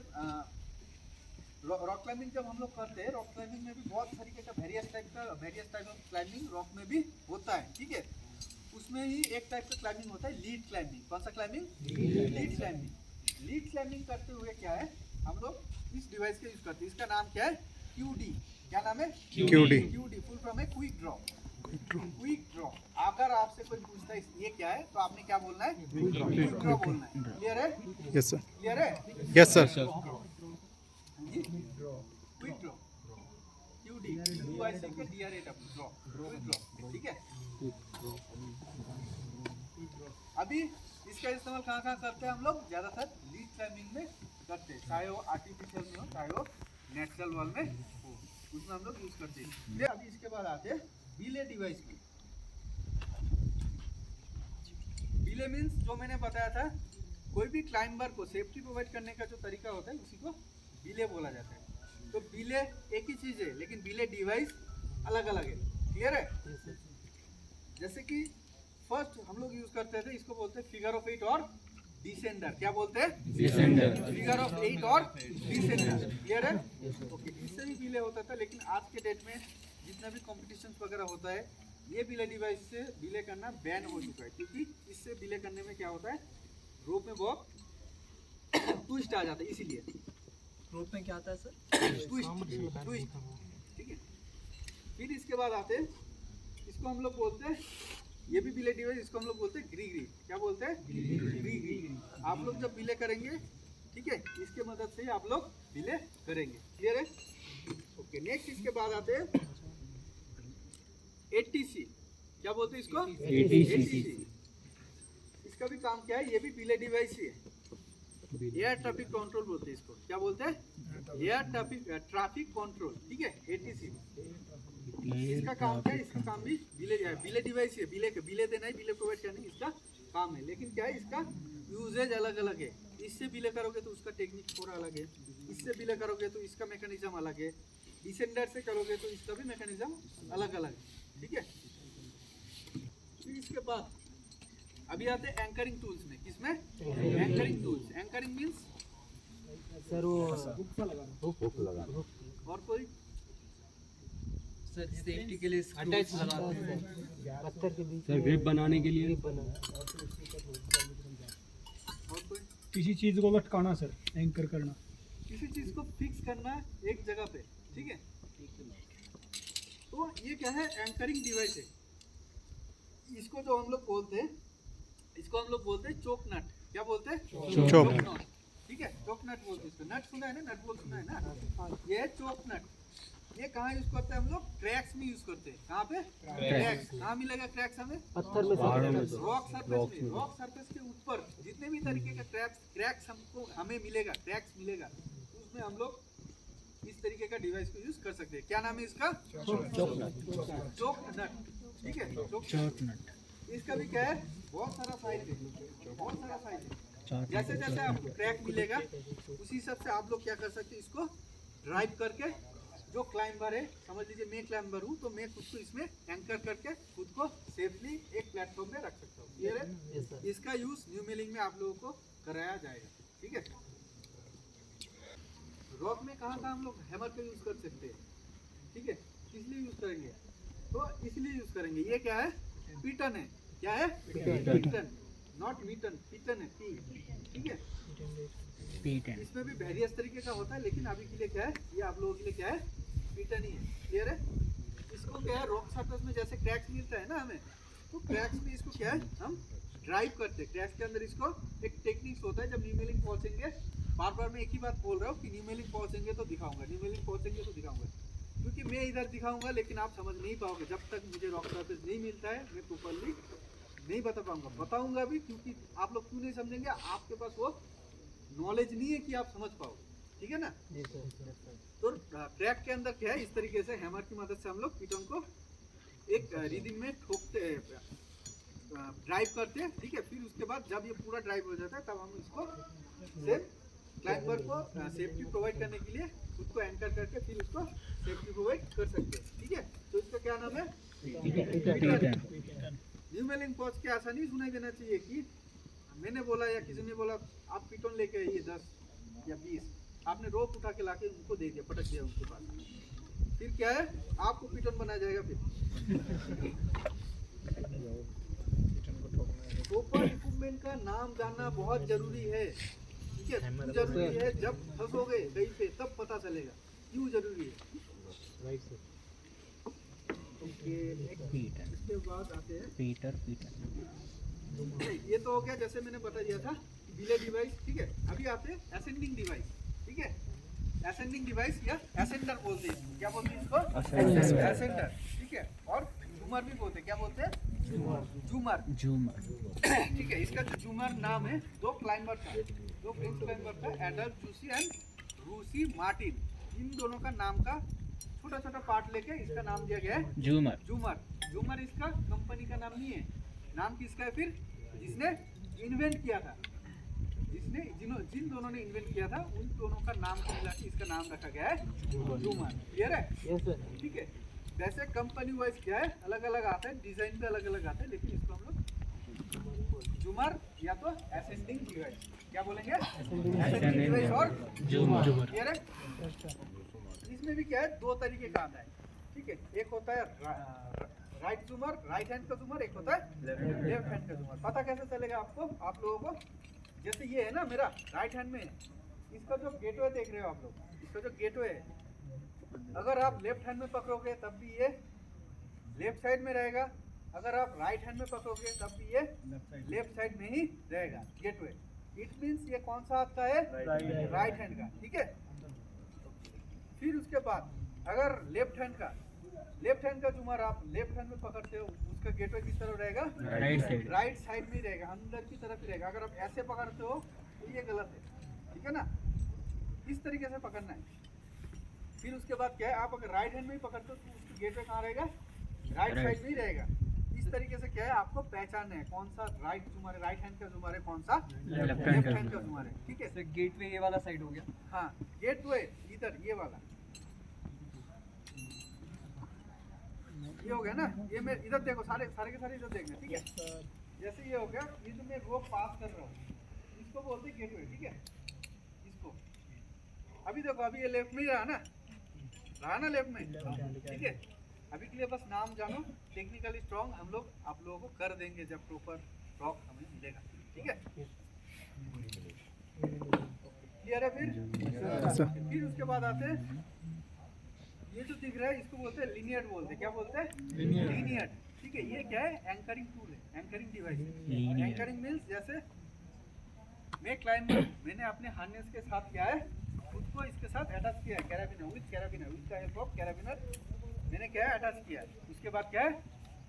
रॉक क्लाइंबिंग जब हम लोग करते हैं, रॉक क्लाइंबिंग में भी बहुत तरीके का various type of climbing rock में भी होता है। ठीक है, उसमें ही एक टाइप का क्लाइंबिंग होता है, लीड क्लाइंबिंग। कौन सा climbing? Lead climbing. Lead climbing करते हुए क्या है, हम लोग इस डिवाइस का यूज करते हैं। इसका नाम क्या है? QD। क्या नाम है? QD। फुल फॉर्म है क्विक ड्रॉ। Quick draw. अगर आपसे कोई पूछता है ये क्या है, तो आपने क्या बोलना है? क्विक ड्रॉ बोलना है। क्लियर है? Yes sir. क्लियर है? Yes sir. Quick draw, QD, DRAW, draw, quick draw. ठीक है, अभी इसका इस्तेमाल कहाँ कहाँ करते हैं हम लोग? ज़्यादातर लीड क्लाइंबिंग में करते हैं, चाहे वो आर्टिफिशियल में हो चाहे वो नेचुरल वॉल में हो, उसमें हम लोग यूज करते हैं। फिर अभी इसके बाद आते हैं बिले डिवाइस की। बिले मीन्स जो मैंने बताया था, कोई भी क्लाइंबर को सेफ्टी प्रोवाइड करने का जो तरीका होता है उसी को बिले बोला जाता है। तो बिले एक ही चीज़ है, लेकिन बिले डिवाइस अलग अलग है। क्लियर है? जैसे कि फर्स्ट हम लोग यूज करते थे, इसको बोलते हैं फिगर ऑफ 8 और डिसेंडर। क्या बोलते हैं? डिसेंडर। फिगर ऑफ 8 और डिसेंडर। क्लियर है? ओके, इससे भी बिले होता था, लेकिन आज के डेट में जितना भी कॉम्पिटिशन वगैरह होता है, ये बिले डिवाइस से बिले करना बैन हो चुका है, क्योंकि इससे बिले करने में क्या होता है, रोप में बहुत ट्विस्ट आ जाता है। इसीलिए रोप में क्या आता है सर? ट्विस्ट। ठीक है, फिर इसके बाद आते हैं, इसको हम लोग बोलते हैं, ये भी बिले डिवाइस, इसको हम लोग बोलते हैं ग्री। क्या बोलते हैं? ग्री। आप लोग जब बिले करेंगे, ठीक है, इसके मदद से ही आप लोग बिले करेंगे। क्लियर है? ओके, नेक्स्ट इसके बाद आते हैं ATC। क्या बोलते हैं इसको? ATC। इसका भी काम क्या है? ये भी बिले डिवाइस ही है। एयर ट्रैफिक कंट्रोल बोलते हैं इसको। क्या बोलते हैं? Air traffic control. ठीक है, ATC। इसका काम क्या है? इसका काम भी बिले डिवाइस है। बिले देना है, बिले प्रोवाइड करना इसका काम है, लेकिन क्या है, इसका यूजेज अलग अलग है। इससे बिले करोगे तो उसका टेक्निक थोड़ा अलग है, इससे बिले करोगे तो इसका मैकेनिज्म अलग है, डिसेंडर से करोगे तो इसका भी मैकेनिज्म अलग अलग है। ठीक है, फिर इसके बाद अभी आते हैं एंकरिंग टूल्स में। किसमें? Anchoring tools. Anchoring means sir वो और कोई सर सेफ्टी के लिए अटैच लगाते हैं पत्थर के बीच सर वेब बनाने के लिए और कोई किसी चीज को लटकाना सर, एंकर करना, किसी चीज को फिक्स करना एक जगह पे। ठीक है, तो ये क्या है? एंकरिंग डिवाइस है। इसको जो हम लोग बोलते हैं, इसको हम लोग बोलते हैं चोक नट। क्या बोलते हैं? चोक नट। ठीक है, चोक नट बोलते हैं इसको। नट सुना है ना? नट बोल सुना है ना? ये है चोक नट। ये कहाँ यूज करते हैं हम लोग? क्रैक्स में यूज करते हैं। कहाँ पे? क्रैक्स। कहाँ मिलेगा क्रैक्स हमें? पत्थर में रॉक सरफेस में। रॉक सरफेस के ऊपर जितने भी तरीके का क्रैक्स हमको हमें मिलेगा, क्रैक्स मिलेगा, उसमें हम लोग इस तरीके का डिवाइस को यूज कर सकते हैं। क्या नाम है इसका? चोक नट। ठीक है, चोक नट। इसका भी क्या है? बहुत सारा साइज है, बहुत सारा साइज है। जैसे जैसे आपको क्रैक मिलेगा उसी हिसाब से आप लोग क्या कर सकते हैं, इसको ड्राइव करके, जो क्लाइंबर है, समझ लीजिए मैं क्लाइंबर हूँ, तो मैं खुद को इसमें एंकर करके खुद को सेफली एक प्लेटफॉर्म में रख सकता हूँ। क्लियर है? इसका यूज न्यू मिलिंग में आप लोगों को कराया जाएगा। ठीक है, रॉक में कहाँ कहाँ हम लोग हैमर का यूज कर सकते हैं। ठीक है, इसलिए यूज करेंगे, तो इसलिए यूज करेंगे। ये क्या है? पिटन है। क्या है? पिटन, नॉट मीटन, पिटन है। ठीक है, इसमें भी वेरियस तरीके का होता है, लेकिन अभी के लिए क्या है, ये आप लोगों के लिए क्या है? पिटन ही है। क्लियर है? इसको क्या है, रॉक सरफेस में जैसे क्रैक्स मिलता है ना हमें, तो क्रैक्स में इसको क्या है, हम ड्राइव करते हैं। क्रैक्स के अंदर इसको एक टेक्निक्स होता है, जब न्यू मिलिंग पहुंचेंगे बार बार मैं एक ही बात बोल रहा हूँ कि न्यूमेलिक पहुंचेंगे तो दिखाऊंगा, न्यूमेलिक पहुंचेंगे तो दिखाऊंगा, क्योंकि मैं इधर दिखाऊंगा लेकिन आप समझ नहीं पाओगे जब तक मुझे रॉक सरफेस नहीं मिलता है। मैं प्रॉपरली नहीं बता पाऊंगा, बताऊंगा भी क्योंकि आप लोग क्यों नहीं समझेंगे, आपके पास वो नॉलेज नहीं है कि आप समझ पाओ, ठीक है ना। तो ट्रैक के अंदर क्या है, इस तरीके से हैमर की मदद से हम लोग पिटन को एक रिदिम में ठोकते, ड्राइव करते हैं, ठीक है। फिर उसके बाद जब ये पूरा ड्राइव हो जाता है तब हम इसको सेफ क्लाइंबर को सेफ्टी प्रोवाइड करने के लिए उसको एंकर करके फिर उसको सेफ्टी प्रोवाइड कर सकते हैं, ठीक है। तो इसका क्या नाम है, न्यूमेलिक पॉज के ऐसा नहीं सुनाई देना चाहिए कि मैंने बोला या किसी ने बोला आप पिटोन लेके आइए 10 या 20, आपने रोप उठा के लाके उनको दे दिया, पटक दिया उनके पास, फिर क्या है आपको पिटोन बनाया जाएगा। फिर प्रॉपर इक्विपमेंट का नाम जानना बहुत जरूरी है, ठीक है। क्यों जरूरी है, जब फंसोगे कहीं पे तब पता चलेगा क्यों जरूरी है। ओके, इसके बाद आते हैं ये तो हो गया जैसे मैंने बता दिया था डिले डिवाइस, ठीक है। अभी आते हैं असेंडिंग डिवाइस, ठीक है। असेंडिंग डिवाइस या असेंडर बोलते हैं, क्या बोलते हैं इसको, असेंडर, ठीक है। और झूमर भी बोलते हैं, क्या बोलते हैं, झूमर, ठीक है। इसका जो झूमर नाम है, दो क्लाइंबर था, दो प्रिंस क्लाइंबर था, एडल्फ जूसी एंड रूसी मार्टिन, इन दोनों का नाम का छोटा छोटा पार्ट लेके इसका नाम दिया गया है झूमर। झूमर इसका कंपनी का नाम नहीं है, नाम किसका है फिर, जिसने इन्वेंट किया था, जिन दोनों ने इन्वेंट किया था उन दोनों का नाम को मिला के इसका नाम रखा गया है झूमर। क्लियर है, ठीक है। वैसे कंपनी वाइज क्या है, अलग अलग आता है, डिजाइन भी अलग अलग आता है, लेकिन इसको हम लोग झूमर या तो असेंडिंग डिवाइस, क्या बोलेंगे, असेंडिंग डिवाइस और झूमर। क्लियर है। इसमें भी क्या है, दो तरीके का आता है, ठीक है। एक होता है राइट झूमर, राइट हैंड का झूमर, एक होता है लेफ्ट हैंड का झूमर। पता कैसे चलेगा आपको, आप लोगों को, जैसे ये है ना मेरा राइट हैंड में, इसका जो गेटवे देख रहे हो आप लोग, इसका जो गेटवे है, अगर आप लेफ्ट हैंड में पकड़ोगे तब भी ये लेफ्ट साइड में रहेगा, अगर आप राइट हैंड में पकड़ोगे तब भी ये लेफ्ट साइड में ही रहेगा गेटवे। इट मींस ये कौन सा हाथ का है, राइट हैंड का, ठीक है। फिर उसके बाद अगर लेफ्ट हैंड का झूमर आप लेफ्ट हैंड में पकड़ते हो, उसका गेटवे किस तरफ रहेगा, राइट साइड में रहेगा, अंदर की तरफ रहेगा। अगर आप ऐसे पकड़ते हो तो ये गलत है, ठीक है ना। इस तरीके से पकड़ना है। फिर उसके बाद क्या है, आप अगर राइट हैंड में ही पकड़ते हो तो उसकी गेटवे कहाँ रहेगा, राइट साइड में ही रहेगा। इस तरीके से क्या है, आपको पहचानना है कौन सा राइट झूमर है, राइट हैंड का झूमर है, कौन सा लेफ्ट हैंड का झूमर है, ठीक है। गेटवे ये वाला साइड हो गया, हाँ गेटवे इधर ये वाला, ये हो गया ना। ये मैं इधर देखो, सारे के सारे इधर देखना, ठीक है। जैसे ये हो गया, ये जो मैं रोप पास कर रहा हूँ इसको बोलते हैं गेटवे, ठीक है। इसको अभी देखो, अभी ये लेफ्ट में ही रहा ना लेफ्ट में, ठीक है। अभी के लिए बस नाम जानो, टेक्निकली स्ट्रॉन्ग हम लोग आप लोगों को कर देंगे जब प्रॉपर रॉक हमें मिलेगा, ठीक है। क्लियर है। फिर उसके बाद आते हैं, ये जो दिख रहा है इसको बोलते हैं लिनियर बोलते हैं, क्या बोलते हैं, लिनियर, ठीक है। ये क्या है, एंकरिंग टूल है, एंकरिंग डिवाइस। एंकरिंग मींस जैसे मैं क्लाइंबर, मैंने अपने हार्नेस के साथ क्या है, खुद को इसके साथ अटैच किया है, कैराबिनर विद द हेल्प ऑफ कैराबिनर मैंने क्या है अटैच किया है। उसके बाद क्या है,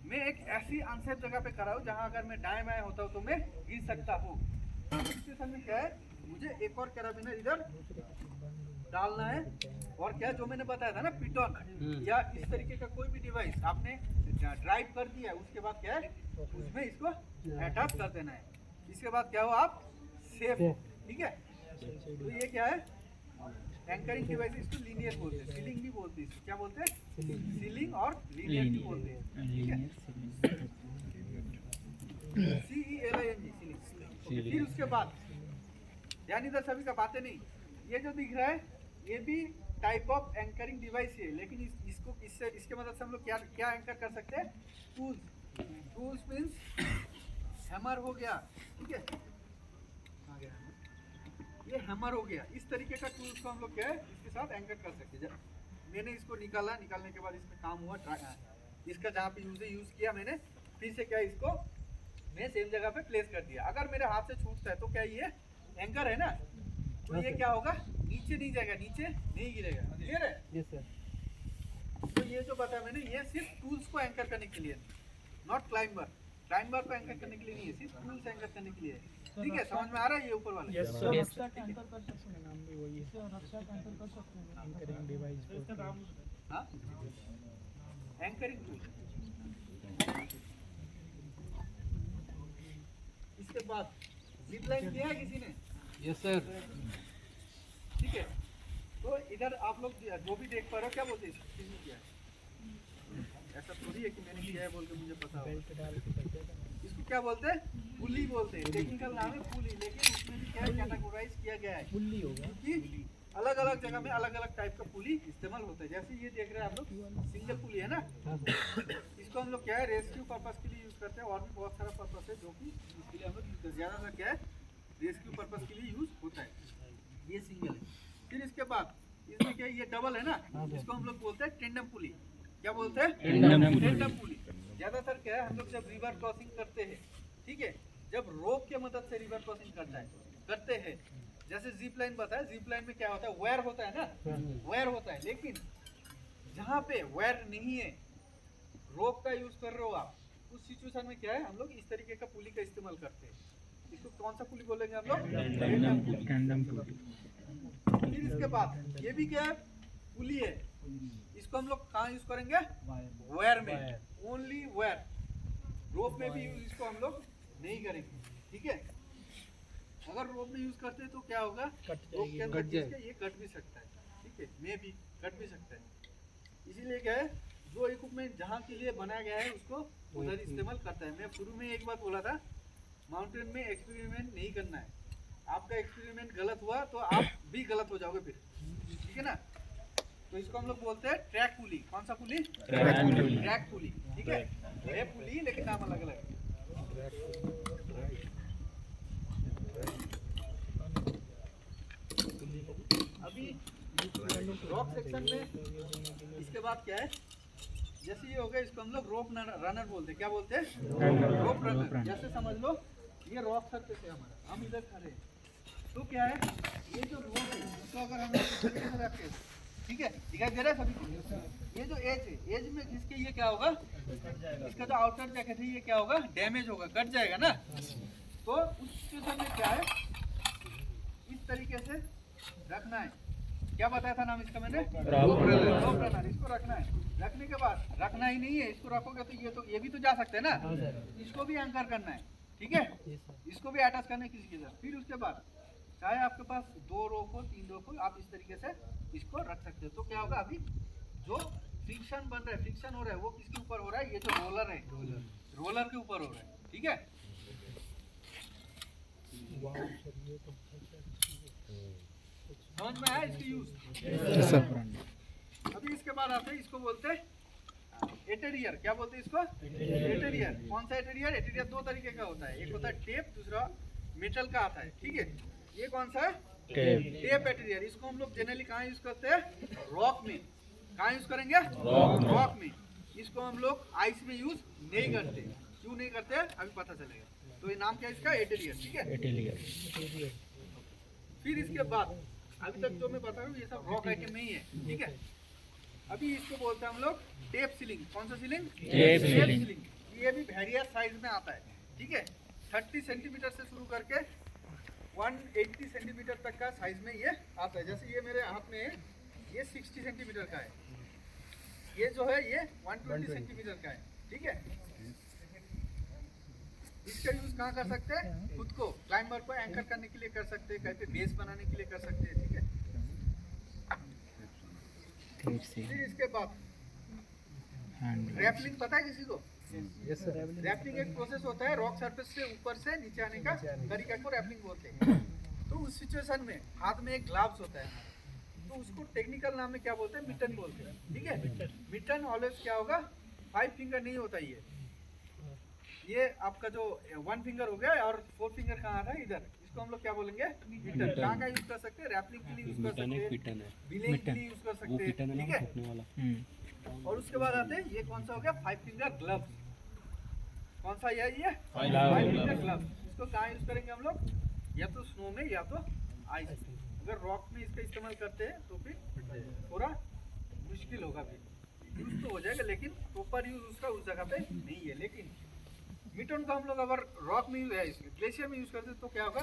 मैं एक ऐसी अनसेफ जगह पे खड़ा हूँ जहाँ अगर मैं दाएं बाएं होता हूँ तो मैं गिर सकता हूँ। सिचुएशन में क्या है, मुझे एक और कैराबिनर इधर डालना है, और क्या जो मैंने बताया था ना पिटॉन या इस तरीके का कोई भी डिवाइस आपने ड्राइव कर दिया, उसके बाद क्या है उसमें इसको अटैच कर देना है। इसके बाद क्या हो, आप सेफ हो, ठीक है। तो ये क्या है, एंकरिंग डिवाइस, इसको लीनियर बोलते हैं, सीलिंग भी बोलते हैं, क्या बोलते हैं, सीलिंग और लीनियर भी बोलते हैं, ठीक है। CELING ceiling. फिर उसके बाद ध्यान इधर सभी का बातें नहीं, ये जो दिख रहा है ये भी टाइप ऑफ एंकरिंग डिवाइस है, लेकिन इसको इसके मदद से हम लोग क्या एंकर कर सकते हैं, टूल्स मीन्स हैमर हो गया, ठीक है। ये हैमर हो गया, इस तरीके का टूल्स को हम लोग क्या है इसके साथ एंकर कर सकते हैं। मैंने इसको निकालने के बाद इसमें काम हुआ, इसका जहाँ पे यूज़ किया मैंने, फिर से क्या इसको मैं सेम जगह पे प्लेस कर दिया। अगर मेरे हाथ से छूटता है तो क्या ये एंकर है ना, तो ये क्या होगा, नीचे नहीं जाएगा, नीचे नहीं गिरेगा। क्लियर है? Yes sir. तो ये जो बताया मैंने, ये सिर्फ टूल्स को एंकर करने के लिए, नॉट क्लाइंबर। क्लाइंबर को एंकर करने के लिए नहीं है, सिर्फ टूल्स एंकर करने के लिए है। ठीक है, समझ में आ रहा है ये ऊपर वाला? Yes sir. हाँ, एंकरिंग टूल। इसके बाद जिप लाइन किया है किसी ने? Yes sir. ठीक है, तो इधर आप लोग जो भी देख पा रहे हो, क्या बोलते हैं इसको, किसने किया है? ऐसा थोड़ी है कि मैंने किया है बोल के मुझे पता हो। इसको क्या बोलते हैं? पुली बोलते हैं। टेक्निकल नाम है पुली, लेकिन उसमें भी क्या है, कैटेगराइज किया गया है पुली होगा, क्योंकि अलग अलग जगह में अलग अलग टाइप का पुली इस्तेमाल होता है। जैसे ये देख रहे हैं आप लोग, सिंगल पुली है ना, इसको हम लोग क्या है, रेस्क्यू पर्पस के लिए यूज करते हैं, और भी बहुत सारा पर्पस है जो कि इसके लिए हम लोग यूज करते हैं। ज्यादातर क्या है, रेस्क्यू पर्पस के लिए यूज होता है। ये सिंगल है। फिर इसके बाद इसमें क्या है, ये डबल है ना, इसको हम लोग बोलते हैं टेंडम पुली। क्या बोलते हैं? टेंडम पुली। ज्यादातर क्या है, हम लोग जब रिवर क्रॉसिंग करते हैं, ठीक है, जब रोप के मदद से रिवर क्रॉसिंग करते हैं, जैसे जिप लाइन बताया, जिप लाइन में क्या होता है, वायर होता है ना, वायर होता है। लेकिन जहाँ पे वायर नहीं है, रोप का यूज कर रहे हो आप, उस सिचुएशन में क्या है, हम लोग इस तरीके का पुली का इस्तेमाल करते हैं। इसको कौन सा पुली बोलेंगे हम लोग? टेंडम पुली। फिर इसके बाद ये भी क्या है, पुली है। इसको हम लोग कहाँ यूज करेंगे? वायर में, ओनली वायर। रोप में भी यूज इसको हम लोग नहीं करेंगे। ठीक है, अगर रोप में यूज करते हैं तो क्या होगा, रोप के अंदर ये कट भी सकता है। ठीक है, में भी कट भी सकता है। इसीलिए क्या है, जो इक्विपमेंट जहाँ के लिए बनाया गया है उसको उधर इस्तेमाल करता है। मैं शुरू में एक बात बोला था, माउंटेन में एक्सपेरिमेंट नहीं करना है। आपका एक्सपेरिमेंट गलत हुआ तो आप भी गलत हो जाओगे फिर। ठीक है ना? तो इसको हम लोग बोलते हैं ट्रैक पुली। कौन सा पुली? ट्रैक पुली। ठीक है, ये पुली लेकिन नाम अलग अलग है। अभी रॉक सेक्शन में इसके बाद क्या है, जैसे ये हो गया, इसको हम लोग रोप रनर बोलते हैं। क्या बोलते हैं? रोप रनर। जैसे समझ लो ये रॉक सरफेस है हमारा, हम इधर खड़े हैं, तो क्या है, ये जो रोप है इसको अगर हम लोग रखें, ठीक है, दिखाई दे रहा है सभी को, ये जो एज है, एज में घिसके ये क्या होगा, इसका जो आउटर जैकेट है ये क्या होगा, डैमेज होगा, कट जाएगा ना। तो उस सिचुएशन में क्या है, इस तरीके से रखना है। क्या बताया था नाम इसका मैंने? रोप रनर। इसको रखना है। रखने के बाद रखना ही नहीं है, इसको रखोगे तो ये भी तो जा सकते हैं ना, इसको भी एंकर करना है। ठीक है, इसको भी अटैच करना है किसी के साथ। फिर उसके बाद चाहे आपके पास 2 रोप हो, 3 रोप हो, आप इस तरीके से इसको रख सकते हो। तो क्या होगा, अभी जो फ्रिक्शन बन रहा है, फ्रिक्शन हो रहा है, वो किसके ऊपर हो रहा है, ये जो रोलर है, रोलर के ऊपर हो रहा है। ठीक है, समझ में आया इसकी यूज? अभी इसके बाद आते हैं, इसको बोलते हैं एटेरियर। क्या बोलते हैं इसको? एटेरियर। कौन सा एटेरियर? एटेरियर 2 तरीके का होता है, एक होता है टेप, दूसरा मेटल का आता है। ठीक है, ये कौन सा है? टेप एटेरियर। इसको हम लोग जनरली कहाँ यूज करते हैं? रॉक में। कहाँ यूज करेंगे? रॉक में। इसको हम लोग आइस में यूज नहीं करते। क्यों नहीं करते अभी पता चलेगा। तो ये नाम क्या है इसका? एटेरियर। ठीक है, एटेरियर। फिर इसके बाद अभी तक जो मैं बता रहा हूँ ये सब रॉक आइटम में ही है। ठीक है, अभी इसको बोलते हैं हम लोग टेप सीलिंग। कौन सा सीलिंग? Tape ceiling. ये भी वेरियस साइज में आता है। ठीक है, 30 सेंटीमीटर से शुरू करके 180 सेंटीमीटर तक का साइज में ये आता है। जैसे ये मेरे हाथ में है, ये 60 सेंटीमीटर का है, ये जो है ये 120 सेंटीमीटर का है। ठीक है, इसका यूज कहाँ कर सकते हैं? खुद को, क्लाइंबर को एंकर करने के लिए कर सकते हैं, कहीं पे बेस बनाने के लिए कर सकते हैं। ठीक है, फिर इसके बाद रैपलिंग पता है किसी को? Yes sir. रैपलिंग एक प्रोसेस होता है, रॉक सरफेस से ऊपर से नीचे आने का तरीका को रैपलिंग बोलते हैं। तो उस सिचुएशन में हाथ में एक ग्लव्स होता है, तो उसको टेक्निकल नाम में क्या बोलते हैं? मिटन बोलते हैं। ठीक है, मिटन ऑलवेज क्या होगा, 5 फिंगर नहीं होता ये आपका जो 1 फिंगर हो गया और 4 फिंगर कहाँ था, इधर। इसको हम लोग क्या बोलेंगे? मिटन। कहाँ का यूज कर सकते हैं? रैपलिंग के लिए यूज कर सकते हैं, बिलिंग के लिए यूज कर सकते हैं। ठीक है, और उसके बाद आते हैं, ये कौन सा हो गया? 5 फिंगर ग्लव्स। कौन सा है ये? 5 फिंगर ग्लव्स। इसको कहाँ यूज करेंगे हम लोग? या तो स्नो में या तो आइस में। अगर रॉक में इसका इस्तेमाल करते हैं तो फिर थोड़ा मुश्किल होगा, फिर यूज तो हो जाएगा लेकिन प्रॉपर यूज उसका उस जगह पे नहीं है। लेकिन मीटोन को हम लोग अगर रॉक में ग्लेशियर में यूज करते तो क्या होगा,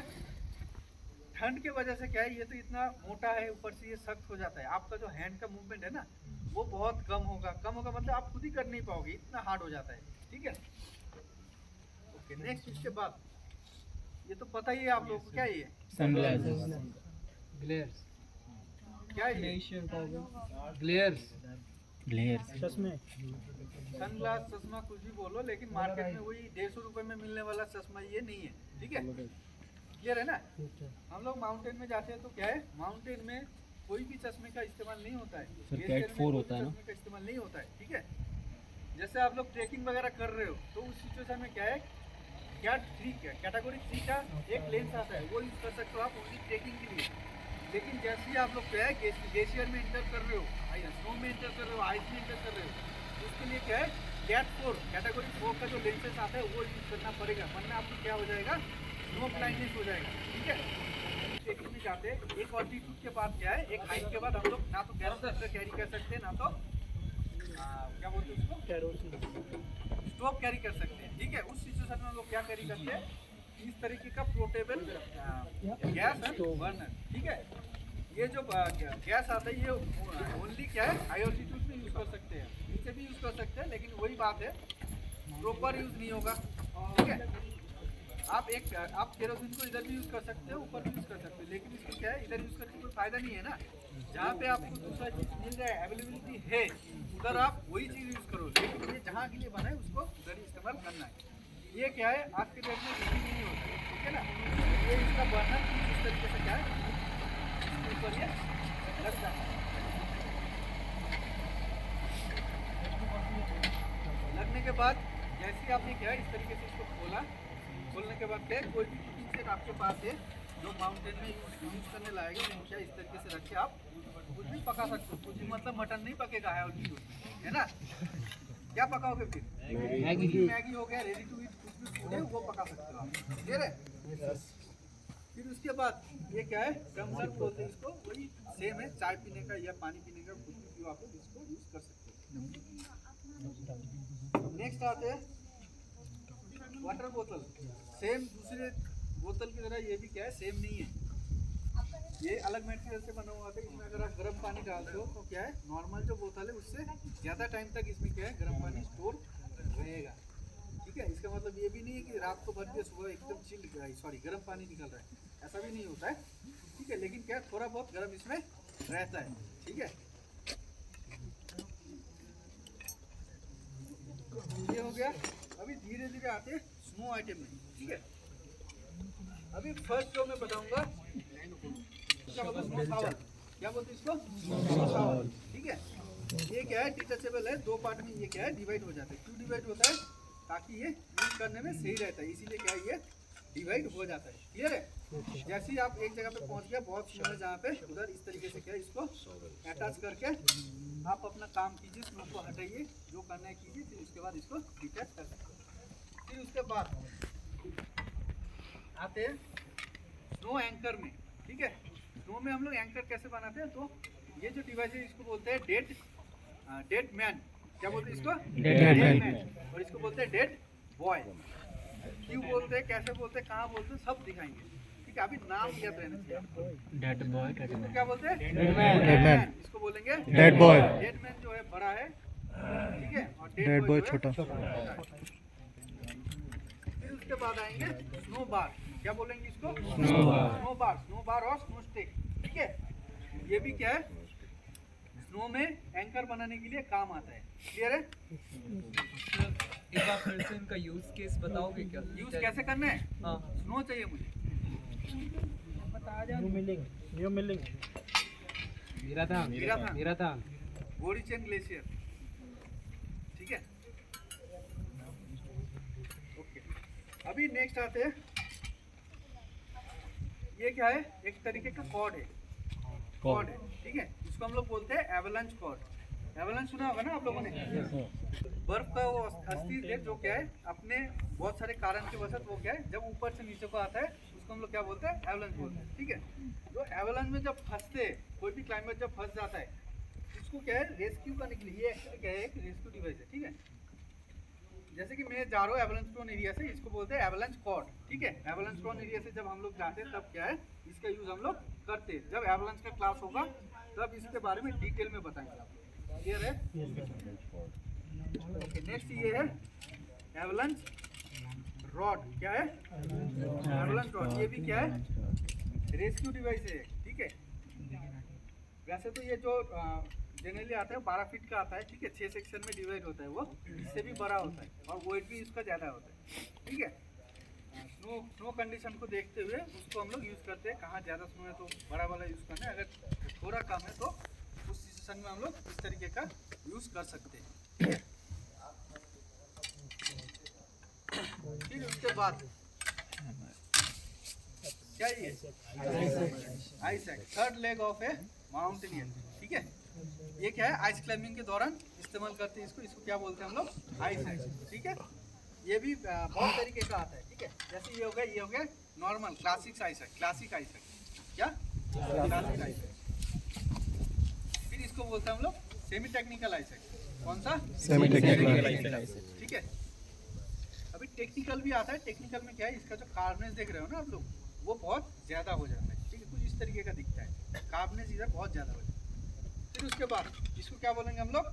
ठंड के वजह से क्या है, ये तो इतना मोटा है, ऊपर से ये सख्त हो जाता है, आपका जो हैंड का मूवमेंट है ना वो बहुत कम होगा मतलब आप खुद ही कर नहीं पाओगे, इतना हार्ड हो जाता है। ठीक है, ओके। नेक्स्ट इसके बाद ये तो पता ही है आप लोगों को, क्या ये ग्लेयर्स, क्या है ग्लेयर्स, सनग्लास चश्मा कुछ भी बोलो, लेकिन मार्केट में वही 150 रुपए में मिलने वाला चश्मा ये नहीं है। ठीक है, क्लियर है ना। हम लोग माउंटेन में जाते हैं तो क्या है, माउंटेन में कोई भी चश्मे का इस्तेमाल नहीं होता है, कैट 4 होता है ना, चश्मे का इस्तेमाल नहीं होता है। ठीक है, जैसे आप लोग ट्रेकिंग वगैरह कर रहे हो तो उस सिचुएशन में क्या है, कैट 3 का कैटेगरी 3 का एक लेंस आता है, वो यूज कर सकते हो आप ओनली ट्रेकिंग के लिए। लेकिन जैसे ही आप लोग क्या है ग्लेशियर में इंटर कर रहे हो, स्नो में इंटर कर रहे हो, आइस में इंटर कर रहे हो, उसके लिए क्या है कैट 4 कैटेगरी 4 का जो लेंसेस आता है वो यूज करना पड़ेगा, वरना आपको क्या हो जाएगा, स्नो ब्लाइंडनेस हो जाएगा। ठीक है, ट्रेकिंग में जाते हैं एक ऑल्टीट्यूड के बाद क्या है, एक हाइट के बाद हम लोग ना तो कैरोसिन कैरी कर सकते हैं, ना तो क्या बोलते हैं उसको, स्टोव कैरी कर सकते हैं। ठीक है, उस सिचुएशन में हम लोग क्या कैरी करते हैं, इस तरीके का पोर्टेबल गैस बर्नर। ठीक है, ये जो गैस आता है ये ओनली क्या है हाई ऑल्टीट्यूड में यूज कर सकते हैं, नीचे भी यूज कर सकते हैं, लेकिन वही बात है प्रॉपर यूज नहीं होगा। ठीक है, आप केरोसिन को इधर भी यूज कर सकते हो, ऊपर भी यूज कर सकते हो, लेकिन इसको क्या है इधर यूज करके कोई फायदा नहीं है ना। जहाँ पे आपको दूसरा चीज मिल रहा है, अवेलेबिलिटी है, उधर आप वही चीज यूज करो, लेकिन ये जहाँ के लिए बना है उसको उधर ही इस्तेमाल करना है। ये क्या है आज के डेट में बिल्कुल नहीं होता है। ठीक है ना, ये इसका बर्नर इस तरीके से क्या है इसके ऊपर ये लगता है। लगने के बाद जैसे ही आपने क्या है इस तरीके से इसको खोलने के बाद क्या है, कोई भी कुकिंग सेट आपके पास है जो माउंटेन में यूज करने लायक है, क्या इस तरीके से रख के आप कुछ भी पका सकते हो। कुछ भी मतलब मटन नहीं पकेगा है ना, क्या पकाओगे फिर, मैगी हो गया, रेडी टू ईट कुछ भी फूड है वो पका सकते हो आप। क्लियर है। फिर उसके बाद ये क्या है टम्बलर बोलते हैं इसको, वही सेम है, चाय पीने का या पानी पीने का कुछ भी आप इसको यूज कर सकते हो। नेक्स्ट आते हैं वाटर बोतल। सेम दूसरे बोतल की तरह ये भी क्या है सेम नहीं है, ये अलग मटेरियल से बना हुआ था। इसमें अगर आप गर्म पानी डालते हो तो क्या है नॉर्मल जो बोतल है उससे ज़्यादा टाइम तक इसमें क्या है गर्म पानी स्टोर रहेगा। ठीक है, इसका मतलब ये भी नहीं है कि रात को भर दिया सुबह एकदम चिल्ड गर्म पानी निकल रहा है, ऐसा भी नहीं होता है। ठीक है, लेकिन क्या थोड़ा बहुत गर्म इसमें रहता है। ठीक है, ये हो गया। अभी धीरे धीरे आते हैं स्नो आइटम में। ठीक है, अभी फर्स्ट जो मैं बताऊंगा क्या बोलते हैं इसको, ठीक है। ये क्या है डिटैचेबल है, दो पार्ट में ये क्या है डिवाइड हो जाता है। क्यों डिवाइड होता है, ताकि ये यूज करने में सही रहता है, इसीलिए क्या है ये डिवाइड हो जाता है। क्लियर है। जैसे ही आप एक जगह पे पहुंच गया बहुत स्नो है जहाँ पे, उधर इस तरीके से क्या है इसको अटैच करके आप अपना काम कीजिए, स्नो को हटाइए, जो करना है कीजिए, फिर उसके बाद इसको डिटैच कर सकते हैं। फिर उसके बाद आते हैं स्नो एंकर में। ठीक है, स्नो में हम लोग एंकर कैसे बनाते हैं, तो ये जो डिवाइस है इसको बोलते हैं डेड मैन। क्या बोलते हैं इसको, डेड मैन। और इसको बोलते हैं डेड बॉय। क्यों बोलते हैं, कैसे बोलते हैं, कहाँ बोलते हैं, सब दिखाएंगे। ठीक है, अभी नाम याद रहना चाहिए आपको। डेड बॉय क्या बोलते हैं, डेड मैन। इसको बोलेंगे डेड बॉय। डेड मैन जो है बड़ा है, ठीक है, और डेड बॉय छोटा। फिर उसके बाद आएंगे स्नो बार। क्या बोलेंगे इसको, स्नो बार और स्नो स्टिक। ठीक है, ये भी क्या है स्नो में एंकर बनाने के लिए काम आता है। क्लियर है। एक बार फिर से इनका यूज केस बताओगे क्या, यूज कैसे करना है। हाँ, स्नो चाहिए मुझे, न्यू मिलिंग मेरा था गोरीचेन ग्लेशियर। ठीक है, ओके। अभी नेक्स्ट आते हैं, ये क्या है एक तरीके का कॉर्ड है। ठीक है, इसको हम लोग बोलते हैं एवलांच कॉर्ड। एवलांच सुना होगा ना आप लोगों ने। बर्फ का वो अस्थि है जो क्या है अपने बहुत सारे कारण के वजह वो क्या है जब ऊपर से नीचे को आता है उसको हम लोग क्या बोलते हैं, एवलांच बोलते हैं। ठीक है, जो एवलांच में जब फंसते हैं, कोई भी क्लाइंबर जब फंस जाता है, इसको क्या है रेस्क्यू करने के लिए, ये एक्चुअली क्या है एक रेस्क्यू डिवाइस है। ठीक है, जैसे कि मैं जा रहा हूँ एवलांच प्रोन एरिया से, इसको बोलते हैं एवलांच कॉर्ड। ठीक है, एवलांच प्रोन एरिया से जब हम लोग जाते हैं तब क्या है इसका यूज हम लोग करते हैं। जब एवलांच का क्लास होगा तब इसके बारे में डिटेल में बताएंगे आपको। क्लियर है? ओके, नेक्स्ट ये है एवलांच रॉड। क्या है? Avalanche rod. ये भी क्या है रेस्क्यू डिवाइस है। ठीक है, वैसे तो ये जो जनरली आता है 12 फीट का आता है। ठीक है, 6 सेक्शन में डिवाइड होता है, वो इससे भी बड़ा होता है और वेट भी इसका ज़्यादा होता है। ठीक है, स्नो कंडीशन को देखते हुए उसको हम लोग यूज़ करते हैं। कहाँ ज़्यादा स्नो है तो बड़ा वाला यूज़ करना है, अगर थोड़ा कम है तो उस सिचुएशन में हम लोग इस तरीके का यूज़ कर सकते हैं। ठीक है, फिर उसके बाद क्या ये Isaac, third leg of A mountaineer. ठीक है, ये क्या है आइस क्लाइंबिंग के दौरान इस्तेमाल करते हैं इसको क्या बोलते हैं हम लोग, आइसैक। ठीक है, ये भी बहुत तरीके का आता है। ठीक है, जैसे ये हो गया normal classic Isaac, classic Isaac. क्या क्लासिक आइसैक। फिर इसको बोलते हैं हम लोग सेमी टेक्निकल आइसैक। कौन सा? Semi technical Isaac. ठीक है, अभी टेक्निकल भी आता है। टेक्निकल में क्या है, इसका जो कार्बनेस देख रहे हो ना आप लोग, वो बहुत ज़्यादा हो जाता है। ठीक है, कुछ इस तरीके का दिखता है, कार्बनेस इधर बहुत ज़्यादा हो जाता है। फिर उसके बाद इसको क्या बोलेंगे हम लोग,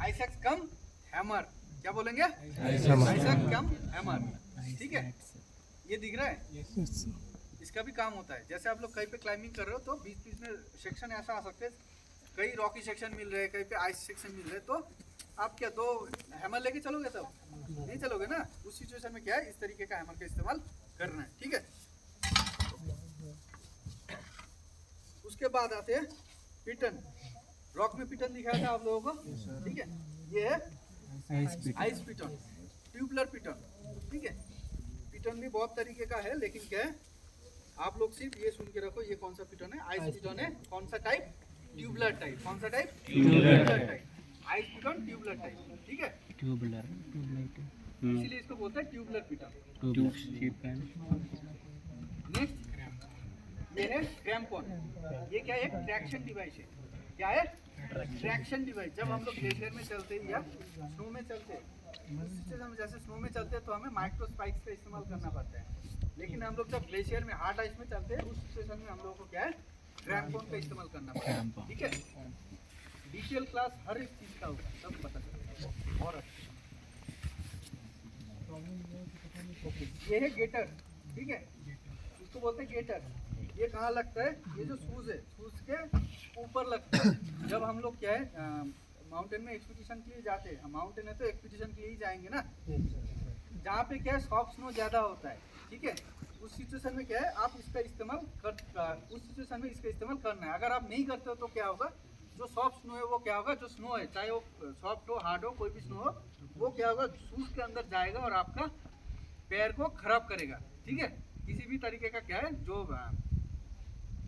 आइसैक कम हैमर। क्या बोलेंगे? आइसैक कम हैमर। ठीक है, ये दिख रहा है, इसका भी काम होता है। जैसे आप लोग कहीं पे क्लाइंबिंग कर रहे हो तो बीच बीच में सेक्शन ऐसा आ सकते हैं, कहीं रॉकी सेक्शन मिल रहे हैं, कहीं पे आइस सेक्शन मिल रहे हैं, तो आप क्या 2 हैमर लेके चलोगे? तब नहीं चलोगे ना। उस सिचुएशन में क्या है इस तरीके का हैमर का इस्तेमाल करना है। ठीक है, उसके बाद आते हैं पिटन। रॉक में पिटन दिखाया था आप लोगों को। ठीक है, ये है आइस पिटन, ट्यूबलर पिटन। ठीक है, पिटन भी बहुत तरीके का है, लेकिन क्या है आप लोग सिर्फ ये सुन के रखो, ये कौन सा पिटन है, आइस पिटन है। कौन सा टाइप? Tubular type. कौन सा टाइप? Tubular type. Ice piton tubular type. ठीक है, ट्यूबलर, इसीलिए इसको बोलते हैं ट्यूबलर पिटन। नेक्स्ट ये है क्रैम्पन। ये क्या है, एक ट्रैक्शन डिवाइस है। क्या है? Traction device. जब हम लोग ग्लेशियर में चलते हैं या स्नो में चलते हैं, उस सिचुएशन में जैसे स्नो में चलते हैं तो हमें माइक्रो स्पाइक्स का इस्तेमाल करना पड़ता है, लेकिन हम लोग जब ग्लेशियर में हार्ड आइस में चलते हैं उस सिचुएशन में हम लोगों को क्या है क्रैम्पन का इस्तेमाल करना पड़ता है। ठीक है, डिटेल क्लास हर एक चीज़ का होगा, सब पता चलेगा। और ये है गेटर। ठीक है, इसको बोलते हैं गेटर। ये कहाँ लगता है? ये जो शूज़ है, शूज़ के ऊपर लगता है। जब हम लोग क्या है माउंटेन में एक्सपीडिशन के लिए जाते हैं, माउंटेन है तो एक्सपीडिशन के लिए ही जाएंगे ना, जहाँ पे क्या है सॉफ्ट स्नो ज़्यादा होता है। ठीक है, उस सिचुएशन में क्या है आप इसका इस्तेमाल उस सिचुएशन में इसका इस्तेमाल करना है। अगर आप नहीं करते हो तो क्या होगा, जो सॉफ्ट स्नो है वो क्या होगा, जो स्नो है चाहे वो सॉफ्ट हो हार्ड हो कोई भी स्नो हो, वो क्या होगा शूज़ के अंदर जाएगा और आपका पैर को खराब करेगा। ठीक है, किसी भी तरीके का क्या है जो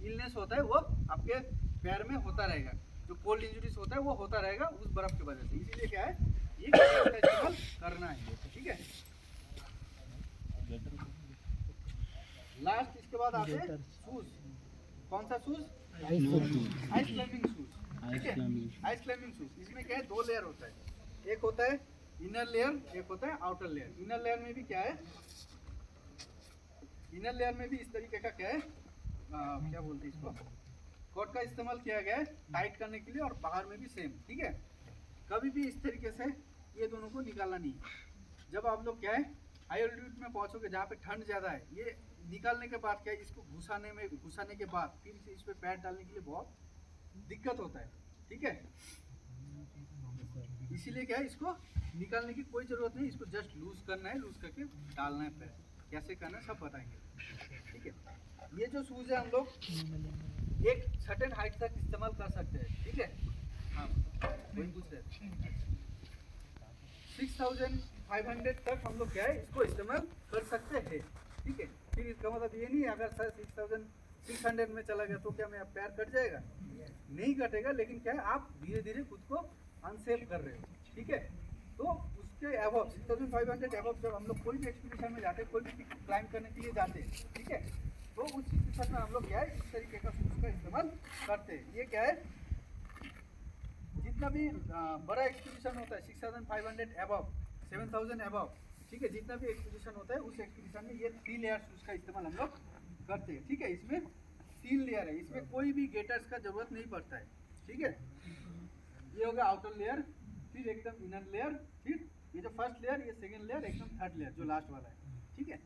इलनेस होता है वो आपके पैर में होता रहेगा, जो कोल्ड इंजरीज होता है वो होता रहेगा उस बर्फ की वजह से। इसीलिए क्या है ये का इस्तेमाल करना है। ठीक है, लास्ट इसके बाद आते हैं शूज। कौन सा शूज? Ice climbing shoes. ठीक है, आइस क्लाइंबिंग शूज। इसमें क्या है 2 लेयर होता है, एक होता है इनर लेयर, एक होता है आउटर लेयर। इनर लेयर में भी क्या है, इनर लेयर में भी इस तरीके का क्या है क्या बोलते हैं इसको, कॉर्ड का इस्तेमाल किया गया है टाइट करने के लिए, और बाहर में भी सेम। ठीक है, कभी भी इस तरीके से ये दोनों को निकालना नहीं। जब आप लोग क्या है हाई एल्टीट्यूड में पहुंचोगे जहाँ पे ठंड ज़्यादा है, ये निकालने के बाद क्या है इसको घुसाने के बाद फिर से इस पर पैर डालने के लिए बहुत दिक्कत होता है। ठीक है, इसीलिए क्या है इसको निकालने की कोई ज़रूरत नहीं, इसको जस्ट लूज करना है, लूज करके डालना है पैर। कैसे करना है सब बताएंगे। ठीक है, ये जो शूज़ है हम लोग एक सर्टेन हाइट तक इस्तेमाल कर सकते हैं। ठीक है, हाँ कोई पूछ रहे 6500 तक हम लोग क्या है इसको इस्तेमाल कर सकते हैं। ठीक है, फिर इसका मतलब ये नहीं अगर सर 6600 में चला गया तो क्या मेरा पैर कट जाएगा? नहीं कटेगा, लेकिन क्या है आप धीरे धीरे खुद को अनसेफ कर रहे हो। ठीक है, तो उसके उसके अबव 6500 अबव जब हम लोग कोई भी एक्सपीडिशन में जाते हैं, कोई भी क्लाइंब करने के लिए जाते हैं, ठीक है, तो उस सिचुएशन में हम लोग क्या है इस तरीके का शूज़ का इस्तेमाल करते हैं। ये क्या है, जितना भी बड़ा एक्सपीडिशन होता है 6500 अबव 7000 अबव, ठीक है, जितना भी एक्सपीडिशन होता है उस एक्सपीडिशन में ये 3 लेयर शूज़ का इस्तेमाल हम लोग करते हैं, ठीक है। इसमें 3 लेयर है, इसमें कोई भी गेटर्स का जरूरत नहीं पड़ता है, ठीक है। ये हो गया आउटर लेयर, फिर एकदम इनर लेयर, फिर ये जो फर्स्ट लेयर, ये सेकंड लेयर, एकदम थर्ड लेयर जो लास्ट वाला है, ठीक है।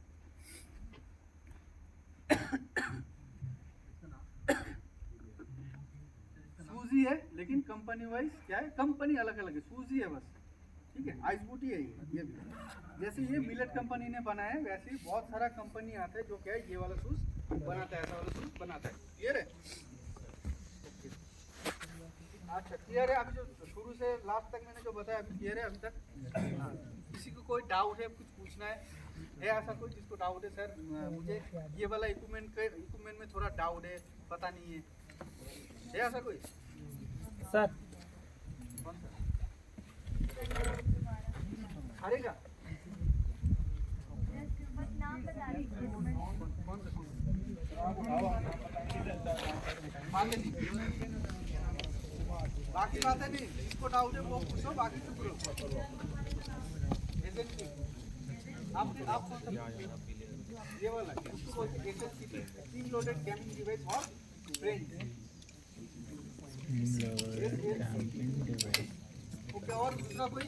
सूजी है, लेकिन कंपनी वाइज क्या है, कंपनी अलग अलग है, सूजी है बस, ठीक है। आइस बूटी है ये भी, जैसे ये मिलेट कंपनी ने बनाया है, वैसे ही बहुत सारा कंपनी आता है जो क्या है ये वाला शूज बनाता है, ऐसा वाला शूज बनाता है। क्लियर है? अच्छा क्लियर है। अभी जो शुरू से लास्ट तक मैंने जो बताया अभी क्लियर है अभी तक? हाँ। किसी को कोई डाउट है, कुछ पूछना है ऐसा कोई जिसको डाउट है, सर मुझे ये वाला इक्विपमेंट में थोड़ा डाउट है, पता नहीं है ऐसा कोई? सर कौन सा हारेगा? कौन सा बाकी बातें नहीं, जिसको डाउट है वो पूछो, बाकी चुप रहो। आप कौन सा ये वाला इसको बोलते हैं SLCD, steam loaded coming device और फ्रेंच। ओके, और दूसरा कोई?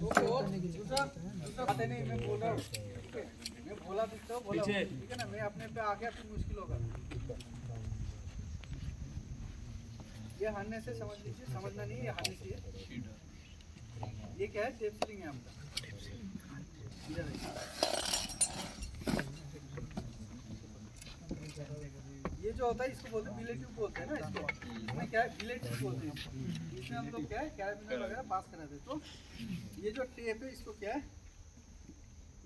ओके, और दूसरा बातें नहीं, मैं बोल रहा हूँ, ठीक है, मैं बोला दिखता हूँ, बोला ठीक है ना, मैं अपने पे आ गया फिर मुश्किल होगा। ये हारने से समझ लीजिए, समझना नहीं, ये हारने से ये क्या है, टेप सीलिंग है आपका। ये जो होता है इसको बोलते हैं बिलेट ट्यूब बोलते हैं ना, इसको इसमें क्या है बिलेट ट्यूब बोलते हैं। इसमें हम लोग क्या है कैराबिनर वगैरह पास कराते हैं। तो ये जो टेप है इसको क्या है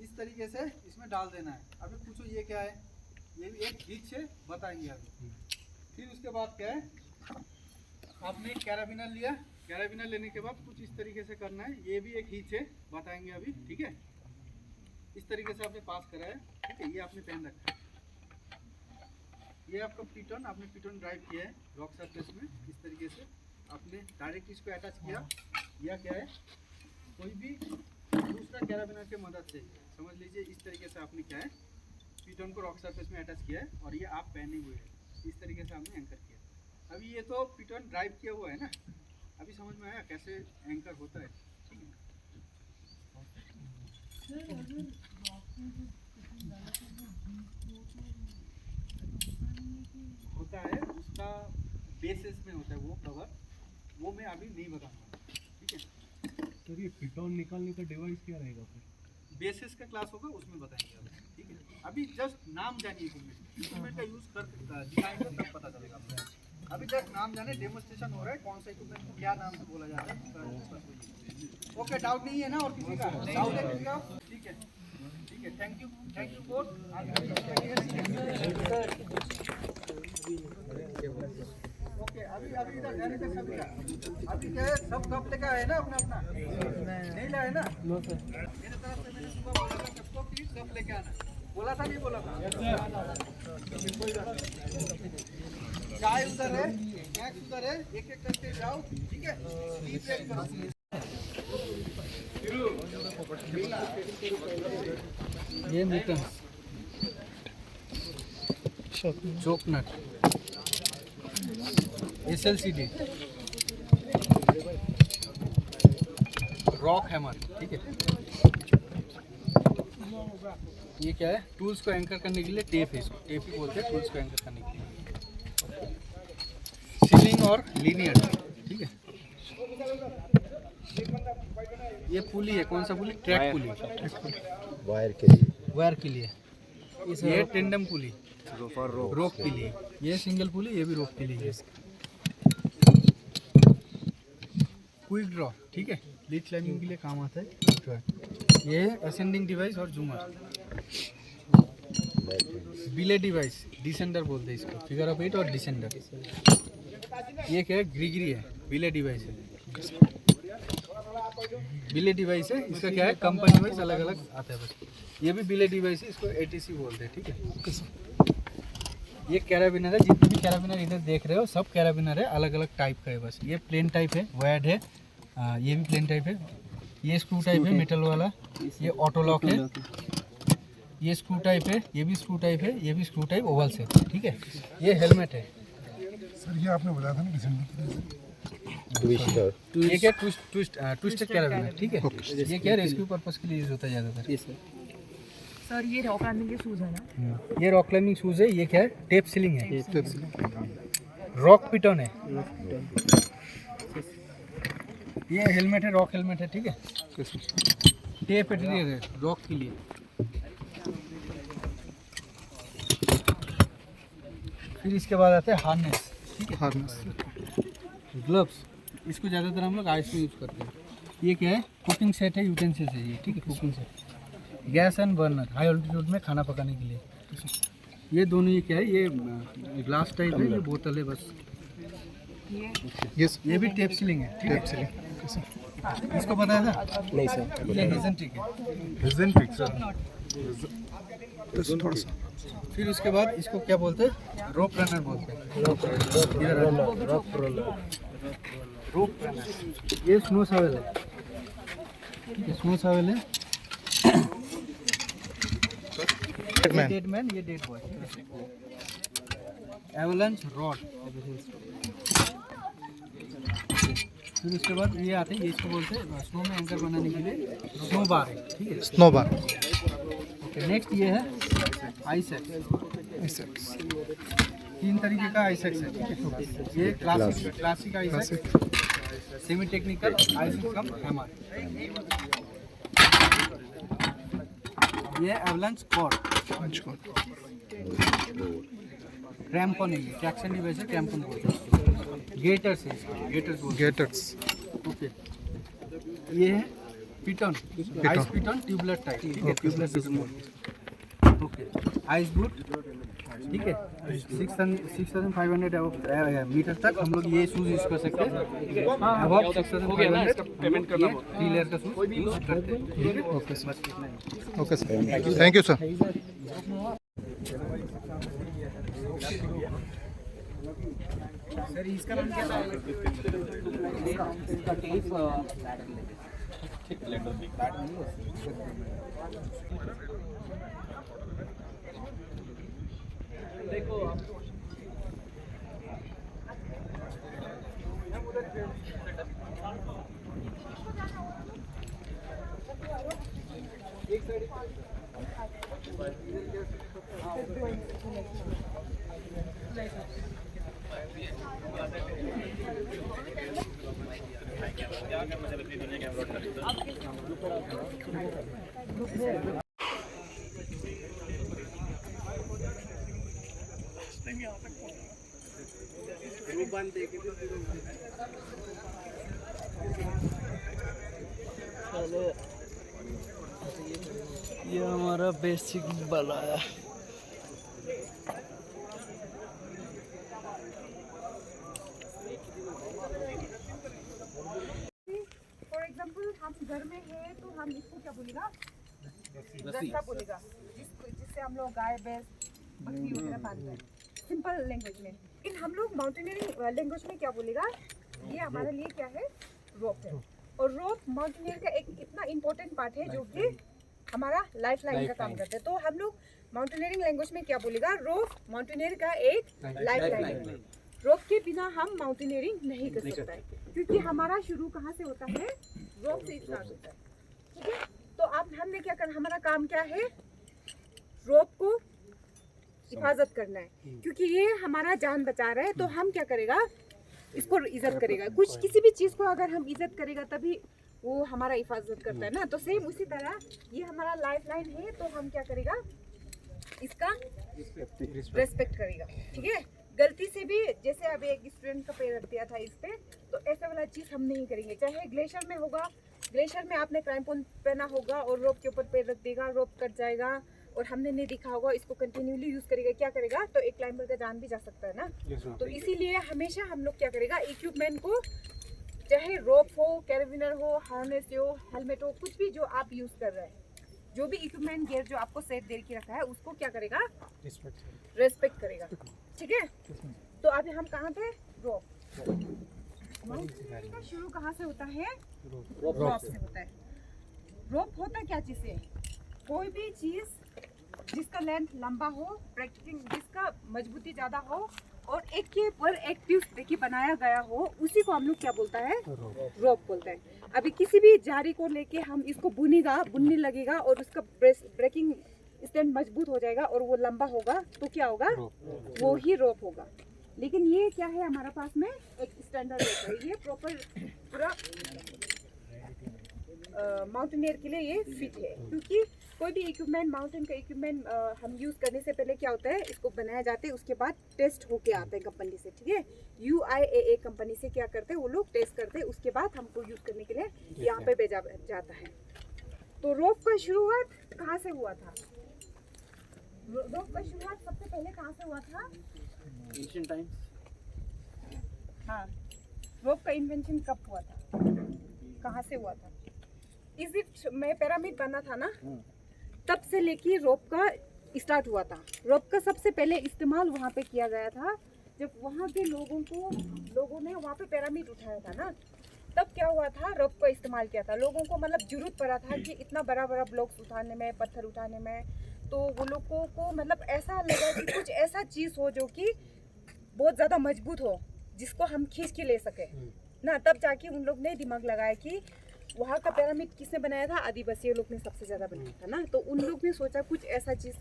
इस तरीके से इसमें डाल देना है। अभी पूछो ये क्या है, ये भी एक हिच है, बताएंगे अभी। फिर उसके बाद क्या है, आपने कैराबिनर लिया, कैराबिनर लेने के बाद कुछ इस तरीके से करना है, ये भी एक हिच है, बताएंगे अभी, ठीक है। इस तरीके से आपने पास करा है, ठीक है, ये आपने पहन रखा है। ये आपका पिटन, आपने पिटन ड्राइव किया है रॉक सरफेस में, इस तरीके से आपने डायरेक्ट इसको अटैच किया, या क्या है कोई भी दूसरा कैराबिनर के मदद से समझ लीजिए इस तरीके से आपने क्या है पिटन को रॉक सरफेस में अटैच किया है, और ये आप पहने हुए हैं, इस तरीके से आपने एंकर किया। अभी ये तो पिटन ड्राइव किया हुआ है ना, अभी समझ में आया कैसे एंकर होता है, ठीक है। होता है उसका बेसिस में होता है वो कवर, वो मैं अभी नहीं बताऊंगा, ठीक है। तो ये पिटॉन निकालने का डिवाइस क्या रहेगा फिर? बेसिस का क्लास होगा उसमें बताएंगे अभी, ठीक है। अभी जस्ट नाम जानिए इक्विपमेंट का यूज़ कर दिखाएंगे तब पता चलेगा आपको। अभी जस्ट नाम जाने, डेमोन्स्ट्रेशन हो रहा है कौन सा इक्विपमेंट को क्या नाम से बोला जा रहा है। ओके, डाउट नहीं है ना और किसी का? डाउट है किसी का? ठीक है, ठीक है, थैंक यू बोथ। ओके, अभी इधर जाने का सभी का अभी क्या है, सब कप लेकर आए ना अपना अपना? नहीं लाए ना? मेरे तरफ से मैंने सुबह बोला था सबको कि कप लेके आना, बोला था नहीं बोला था? चाय उधर है, स्नैक्स उधर है, एक एक करके जाओ, ठीक है। ये मीटर चोक नट, SLCD, रॉक हैमर, ठीक है। ये क्या है, टूल्स को एंकर करने के लिए टेप है, इसको टेप ही बोलते हैं टूल्स को एंकर करने के लिए। सीलिंग और लीनियर, ठीक है। ये पुली है, कौन सा पुली? ट्रैक पुली, वायर के लिए। ये टेंडम पुली रोप के लिए, ये सिंगल पुली, ये भी रोप के लिए। क्विक ड्रॉ, ठीक है, लीड क्लाइंबिंग के लिए काम आता है। ये असेंडिंग डिवाइस और जूमर। बिले डिवाइस डिसेंडर बोलते हैं इसको, फिगर ऑफ 8 और डिसेंडर। ये क्या है, ग्रिगरी है, बिले डिवाइस है, बिले डिवाइस है। इसका क्या है, कंपनी वाइज अलग अलग आता है बस। ये भी बिले डिवाइस है, इसको ATC बोलते हैं, ठीक है। ये कैराबिनर है, जितने भी कैराबिनर इधर देख रहे हो सब कैराबिनर है, अलग अलग टाइप का है बस। ये प्लेन टाइप है, वायर्ड है, ये भी प्लेन टाइप है। ये स्क्रू टाइप है मेटल वाला, ये ऑटो लॉक है। ये स्क्रू टाइप है, ये भी स्क्रू टाइप है, ये भी स्क्रू टाइप ओवल से, ठीक है। ये हेलमेट है सर, ये आपने बताया था ना ये क्या ट्विस्ट कैराबिनर, ठीक है। ये क्या रेस्क्यू पर्पस के लिए यूज होता है ज़्यादातर। सर ये रॉक क्लाइंबिंग के शूज है ना? ये रॉक क्लाइंबिंग शूज है। ये क्या है, टेप सीलिंग है, रॉक पिटन है। ये हेलमेट है, रॉक हेलमेट है, ठीक है। टेप एटेरियर है रॉक के लिए। फिर इसके बाद आता है हार्नेस, ठीक है। हार्नेस, ग्लव्स, इसको ज़्यादातर हम लोग आइस में यूज करते हैं। ये क्या है, कुकिंग सेट है, यूटेंसिल्स है ये, ठीक है, cooking set. Gas and burner, high altitude में खाना पकाने के लिए। ये दोनों, ये क्या है, ये ग्लास टाइप है, ये बोतल है बस। यस, ये भी टेप सीलिंग है, ठीक है। इसको बताया था? नहीं सर। ये हेजेंट्रिक है, हेजेंट्रिक सर। थोड़ा सा। फिर उसके बाद इसको क्या बोलते हैं, रोप रनर बोलते हैं। रोप रनर, ये स्नो शावल है, ये स्नो शावल है। डेड मैन, ये डेड बॉय। Avalanche rod. फिर उसके बाद ये आते हैं, ये इसको बोलते हैं स्नो में एंकर बनाने के लिए स्नो बार है, ठीक है। स्नो बार। ओके, नेक्स्ट ये है आइसेक्स। 3 तरीके का आइसेक्स है, ठीक है। ये क्लासिक आइसेक्स, सेमी टेक्निकल आइसेक्स कम हैमर। ये एवलांच कॉर्ड, क्रैम्पन है, ये ट्रैक्शन डिवाइस है, क्रैम्पन बोलते हैं। गेटर्स है, गेटर्स बोलते हैं। Gaiters, okay. ये है piton, ice piton, tubular type, ठीक है, ट्यूबलेट पिटन बोलते हैं। ओके, आइस बूट, ठीक है। 6500 मीटर तक हम लोग ये शूज यूज कर सकते हैं। अबव 6500 पेमेंट करना, 3 लेयर का शूज यूज करते हैं, ठीक है। Okay sir, okay sir, thank you sir. Sir इसका नाम क्या था? इसका टेप देखो एक साइड ये हमारा बेसिक वाला है। फॉर एग्जाम्पल हम घर में है तो हम इसको क्या बोलेगा, रस्सा बोलेगा, जिससे हम लोग गाय भैंस बकरी वगैरह पालते हैं, सिंपल लैंग्वेज में। इन हम लोग माउंटेनियरिंग लैंग्वेज में क्या बोलेगा, ये हमारे लिए क्या है, रोप है। और रोप माउंटेनियर का एक इतना इम्पोर्टेंट पार्ट है जो कि हमारा लाइफ लाइन का काम करता है। तो हम लोग माउंटेनियरिंग लैंग्वेज में क्या बोलेगा, रोप माउंटेनियर का एक लाइफ लाइन है। रोप के बिना हम माउंटेनियरिंग नहीं कर सकते हैं, क्योंकि हमारा शुरू कहाँ से होता है, रोप से स्टार्ट होता है, ठीक है। तो अब हमने क्या करना, हमारा काम क्या है, रोप को हिफाजत करना है, क्योंकि ये हमारा जान बचा रहा है। तो हम क्या करेगा, इसको इज्जत करेगा। कुछ किसी भी चीज़ को अगर हम इज्जत करेगा तभी वो हमारा हिफाजत करता है ना। तो सेम उसी तरह ये हमारा लाइफ लाइन है, तो हम क्या करेगा, इसका रेस्पेक्ट करेगा, ठीक है। गलती से भी जैसे अभी एक स्टूडेंट का पैर रख दिया था इस पे, तो ऐसा वाला चीज़ हम नहीं करेंगे। चाहे ग्लेशियर में होगा, ग्लेशियर में आपने क्रैम्पन पहना होगा और रोप के ऊपर पैर रख देगा, रोप कट जाएगा, और हमने नहीं देखा होगा, इसको कंटिन्यूली यूज करेगा, क्या करेगा, तो एक क्लाइंबर का जान भी जा सकता है ना। तो इसीलिए हमेशा हम लोग क्या करेगा, इक्विपमेंट को चाहे रोप हो, कैरेबिनर हो, हार्नेस हो, हेलमेट हो, कुछ भी जो आप यूज कर रहे हैं, जो भी इक्विपमेंट गियर जो आपको सेट दे के रखा है, उसको क्या करेगा, रेस्पेक्ट करेगा। ठीक है, तो अभी हम कहाँ पे, रोप। माउंटेनियरिंग का शुरू कहाँ से होता है, रोप से होता है। रोप होता क्या चीज़ है, कोई भी चीज़ जिसका लेंथ लंबा हो, ब्रेकिंग जिसका मजबूती ज़्यादा हो और एक के पर एक ट्यूब देखिए बनाया गया हो, उसी को हम लोग क्या बोलता है, रोप बोलते हैं। अभी किसी भी जारी को लेके हम इसको बुनने लगेगा और उसका ब्रेकिंग स्टैंड मजबूत हो जाएगा और वो लंबा होगा, तो क्या होगा, वो ही रोप होगा। लेकिन ये क्या है, हमारे पास में एक स्टैंडर्ड रोप है, ये प्रॉपर पूरा माउंटेनियर के लिए ये फिट है। क्योंकि कोई भी इक्विपमेंट, माउंटेन का इक्विपमेंट हम यूज़ करने से पहले क्या होता है, इसको बनाया जाता है, उसके बाद टेस्ट होके आता है कंपनी से। ठीक है, UIAA कंपनी से क्या करते हैं, वो लोग टेस्ट करते हैं, उसके बाद हमको यूज़ करने के लिए यहाँ पे भेजा जाता है। तो रोप का शुरुआत कहाँ से हुआ था, रोप का शुरुआत सबसे पहले कहाँ से हुआ था, एंशिएंट टाइम्स। हाँ, रोप का इन्वेंशन कब हुआ था, कहाँ से हुआ था, इजिप्ट में पिरामिड बना था ना, तब से लेके रोप का स्टार्ट हुआ था। रोप का सबसे पहले इस्तेमाल वहाँ पे किया गया था, जब वहाँ के लोगों ने वहाँ पे पिरामिड उठाया था ना, तब क्या हुआ था, रोप का इस्तेमाल किया था। लोगों को मतलब जरूरत पड़ा था कि इतना बड़ा बड़ा ब्लॉक्स उठाने में, पत्थर उठाने में, तो वो लोगों को मतलब ऐसा लगा कि कुछ ऐसा चीज़ हो जो कि बहुत ज़्यादा मजबूत हो, जिसको हम खींच के ले सके ना। तब जाके उन लोग ने दिमाग लगाया कि वहाँ का पिरामिड किसने बनाया था, आदिवासी लोग ने सबसे ज़्यादा बनाया था ना। तो उन लोग ने सोचा कुछ ऐसा चीज़,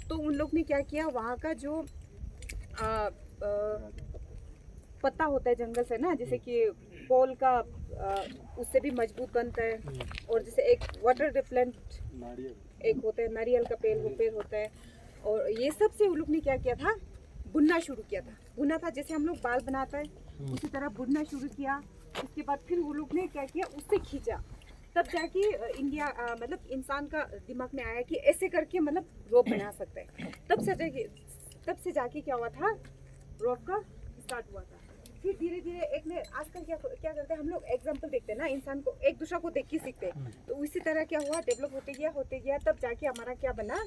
तो उन लोग ने क्या किया, वहाँ का जो पत्ता होता है जंगल से ना, जैसे कि पोल का उससे भी मजबूत बनता है, और जैसे एक वाटर रिपेलेंट एक होता है, नारियल का पेड़ होता है, और ये सब से उन लोग ने क्या किया था, बुनना शुरू किया था। बुना था जैसे हम लोग बाल बनाते हैं, उसी तरह बुनना शुरू किया। उसके बाद फिर वो लोग ने क्या किया, उससे खींचा, तब जाके इंडिया मतलब इंसान का दिमाग में आया कि ऐसे करके मतलब रोप बना सकते हैं। तब से जाके क्या हुआ था, रोप का स्टार्ट हुआ था। फिर धीरे धीरे एक ने आजकल क्या करते हैं हम लोग, एग्जाम्पल देखते हैं ना, इंसान को एक दूसरा को देख के सीखते हैं। तो उसी तरह क्या हुआ, डेवलप होते गया, तब जाके हमारा क्या बना,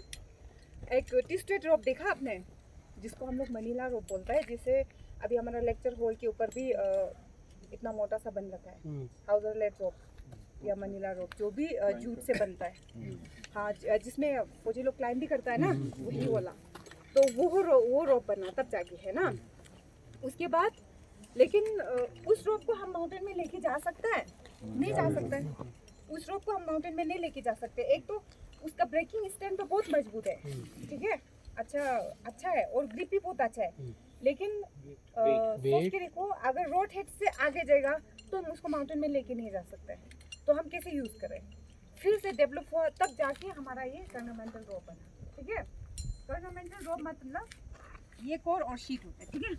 एक ट्विस्टेड रोप देखा आपने, जिसको हम लोग मनीला रोप बोलता है। जैसे अभी हमारा लेक्चर हॉल के ऊपर भी इतना मोटा सा बन रखा है, हाउजरलेट रोप या मनीला रोप, जो भी जूट से बनता है। हाँ, जिसमें फौजी लोग क्लाइंब भी करता है ना, वही वाला। तो वो रोप बना तब जाके, है ना। उसके बाद लेकिन उस रोप को हम माउंटेन में लेके जा सकते हैं, नहीं जा सकते हैं। उस रोप को हम माउंटेन में नहीं लेके जा सकते। एक तो उसका ब्रेकिंग स्टैंड तो बहुत मजबूत है, ठीक है, अच्छा है, और ग्रिप भी बहुत अच्छा है। लेकिन सोच के देखो, अगर रोड हेड से आगे जाएगा तो हम उसको माउंटेन में लेके नहीं जा सकते। तो हम कैसे यूज़ करें, फिर से डेवलप हुआ, तब जाके हमारा ये कर्नामेंटल रोप बना। ठीक है, कर्नामेंटल रोप मतलब ये कोर और शीट होता है। ठीक है,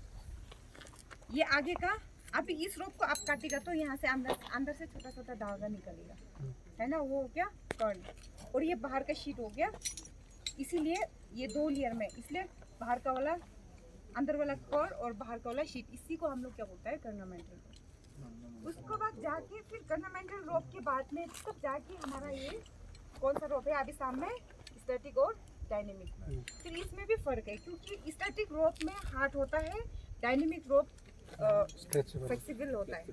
ये आगे का, अभी इस रोप को आप काटेगा तो यहाँ से अंदर से छोटा छोटा धागा निकलेगा, है ना, वो हो गया कर्न, और ये बाहर का शीट हो गया। इसीलिए ये 2 लेयर में, इसलिए बाहर का वाला, अंदर वाला कर्न और बाहर का वाला शीट, इसी को हम लोग क्या बोलते हैं, कर्नामेंटल रोप। उसके बाद जाके फिर कर्नामेंटल रोप के बाद में तब जाके हमारा ये कौन सा रोप है अभी सामने, स्टैटिक और डायनेमिक। फिर इसमें भी फर्क है, क्योंकि स्टैटिक रोप में हार्ड होता है, डायनेमिक रोप फ्लेक्सिबल होता है,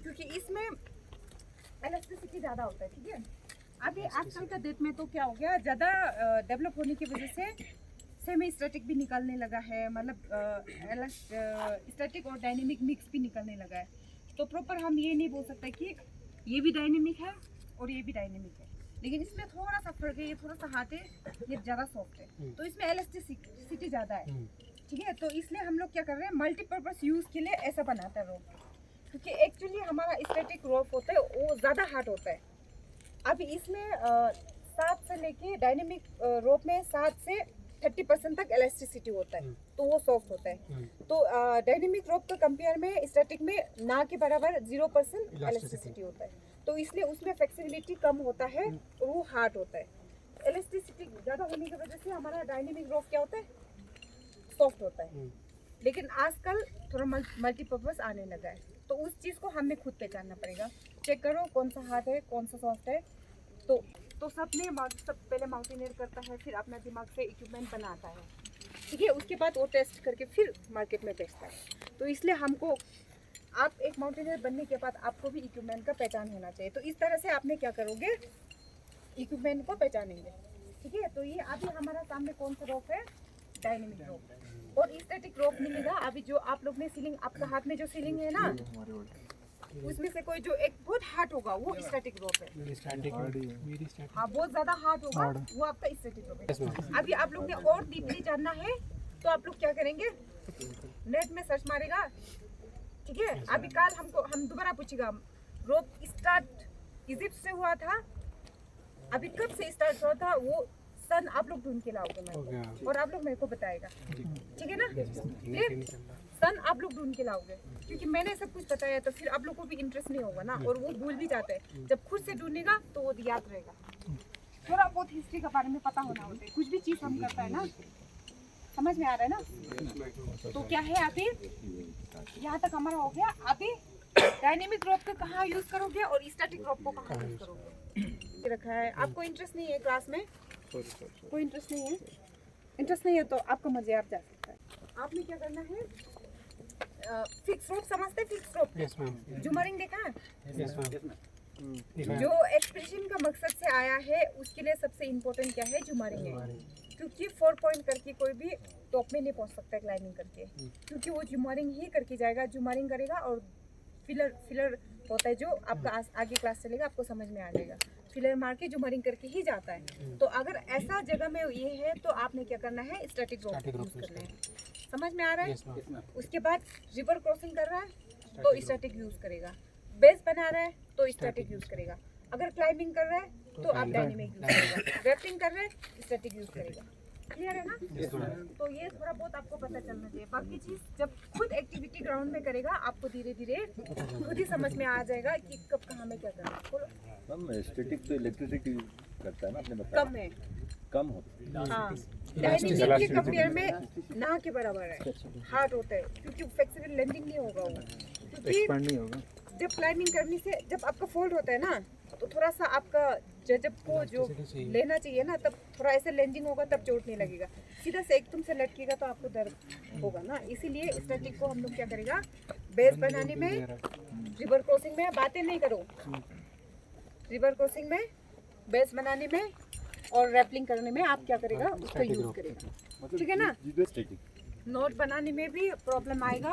क्योंकि इसमें इलास्टिसिटी ज़्यादा होता है। ठीक है, अभी आजकल का डेट में तो क्या हो गया, ज़्यादा डेवलप होने की वजह से सेमी स्टैटिक भी निकलने लगा है, मतलब स्टैटिक और डायनेमिक मिक्स भी निकलने लगा है। तो प्रॉपर हम ये नहीं बोल सकते कि ये भी डायनेमिक है और ये भी डायनेमिक है, लेकिन इसमें थोड़ा सा फर्क है, ये थोड़ा सा हार्ड है, ये ज़्यादा सॉफ्ट है, तो इसमें इलास्टिसिटी ज़्यादा है। ठीक है, तो इसलिए हम लोग क्या कर रहे हैं, मल्टीपर्पज़ यूज़ के लिए ऐसा बनाता है रोप, क्योंकि एक्चुअली हमारा स्टैटिक रोप होता है वो ज़्यादा हार्ड होता है। अभी इसमें 7 से लेके डायनेमिक रोप में 7 से 30% तक इलास्टिसिटी होता है, तो वो सॉफ्ट होता है। तो डायनेमिक रोप के कंपेयर में स्टैटिक में ना के बराबर 0% इलास्टिसिटी होता है, तो इसलिए उसमें फ्लेक्सिबिलिटी कम होता है और वो हार्ड होता है। इलास्टिसिटी ज़्यादा होने की वजह से हमारा डायनेमिक रोप क्या होता है, सॉफ्ट होता है। लेकिन आजकल थोड़ा मल्टीपर्पज़ आने लगा है, तो उस चीज़ को हमें खुद पहचानना पड़ेगा। चेक करो कौन सा हार्ड है, कौन सा सॉफ्ट है। तो सब पहले माउंटेनियर करता है, फिर अपना दिमाग से इक्विपमेंट बनाता है, ठीक है। उसके बाद वो टेस्ट करके फिर मार्केट में बेचता है। तो इसलिए हमको, आप एक माउंटेनियर बनने के बाद आपको भी इक्विपमेंट का पहचान होना चाहिए। तो इस तरह से आपने क्या करोगे, इक्विपमेंट को पहचानेंगे, ठीक है। तो ये अभी हमारा सामने कौन सा रोप है, डायनेमिक रोप। और स्टैटिक रोप मिलेगा अभी जो आप लोग ने सीलिंग, आपका हाथ में जो सीलिंग है ना, उसमें से कोई जो एक बहुत हार्ड होगा वो स्टैटिक रोप है। हाँ, बहुत ज्यादा हार्ड होगा वो आपका स्टैटिक रोप है। अभी आप लोग ने और डीपली जानना है तो आप लोग क्या करेंगे, नेट में सर्च मारेगा, ठीक है। अभी कल हम दोबारा पूछेगा रोप स्टार्ट इजिप्ट से हुआ था, अभी कब से स्टार्ट हुआ था, वो सन आप लोग ढूंढ के लाओगे मेरे को, और आप लोग मेरे को बताएगा, ठीक है ना। सन आप लोग ढूंढ के लाओगे, क्योंकि मैंने सब कुछ बताया तो फिर आप लोग को भी इंटरेस्ट नहीं होगा ना, और वो भूल भी जाते हैं। जब खुद से ढूंढेगा तो वो याद रहेगा। थोड़ा बहुत हिस्ट्री के बारे में पता होना होता है, कुछ भी चीज़ हम करता है ना, समझ में आ रहा है ना। तो क्या है, अभी यहाँ तक हमारा हो गया। अभी डायनेमिक रोप को कहाँ यूज़ करोगे और स्टैटिक रोप को कहाँ यूज़ करोगे रखा है। आपको इंटरेस्ट नहीं है क्लास में, कोई इंटरेस्ट नहीं है, इंटरेस्ट नहीं है तो आपका मर्जी, आप जा सकते हैं। आपने क्या करना है, फिक्स रोप समझते हैं, फिक्स रोप जुमरिंग देखा है, जो एक्सप्रेशन का मकसद से आया है उसके लिए सबसे इम्पोर्टेंट क्या है, जुमरिंग है। क्योंकि 4 पॉइंट करके कोई भी टॉप में नहीं पहुंच सकता क्लाइंबिंग करके, क्योंकि वो जुमरिंग ही करके जाएगा, जुमरिंग करेगा। और फिलर होता है जो आपका आगे क्लास चलेगा, आपको समझ में आ जाएगा। फिलर मार के जुमरिंग करके ही जाता है। तो अगर ऐसा जगह में ये है तो आपने क्या करना है, स्टैटिक रोप यूज करना है, समझ में आ रहा है। उसके बाद रिवर क्रॉसिंग कर रहा है तो स्टैटिक यूज करेगा, बेस बना रहा है तो स्टैटिक यूज करेगा, अगर क्लाइंबिंग कर रहा है तो आप डायनेमिक यूज करेगा, रैफ्टिंग कर रहे हैं स्टैटिक यूज करेगा। क्लियर है ना। तो ये थोड़ा बहुत आपको पता चलना चाहिए। बाकी चीज जब खुद एक्टिविटी ग्राउंड में करेगा आपको धीरे धीरे खुद ही समझ में आ जाएगा कि कब कहाँ में क्या करना है। मैम स्टैटिक तो इलेक्ट्रिसिटी करता है ना, आपने बताया कम है, कम होता है। हाँ, डायनेमिक के कंपेयर में ना के बराबर है, हार्ड होता है, क्योंकि फ्लेक्सिबल लैंडिंग नहीं होगा वो, क्योंकि जब क्लाइंबिंग करने से जब आपका फोल्ड होता है ना, तो थोड़ा सा आपका जब को जो लेना चाहिए ना, तब थोड़ा ऐसे लैंडिंग होगा, तब चोट नहीं लगेगा। सीधा से एकदम से लटकेगा तो आपको दर्द होगा ना। इसीलिए स्टैटिक को हम लोग क्या करेगा, बेस बनाने में, रिवर क्रॉसिंग में, बातें नहीं करो, रिवर क्रॉसिंग में, बेस बनाने में और रैपलिंग करने में आप क्या करेगा, उसका यूज करेगा, ठीक है ना। नोट बनाने में भी प्रॉब्लम आएगा,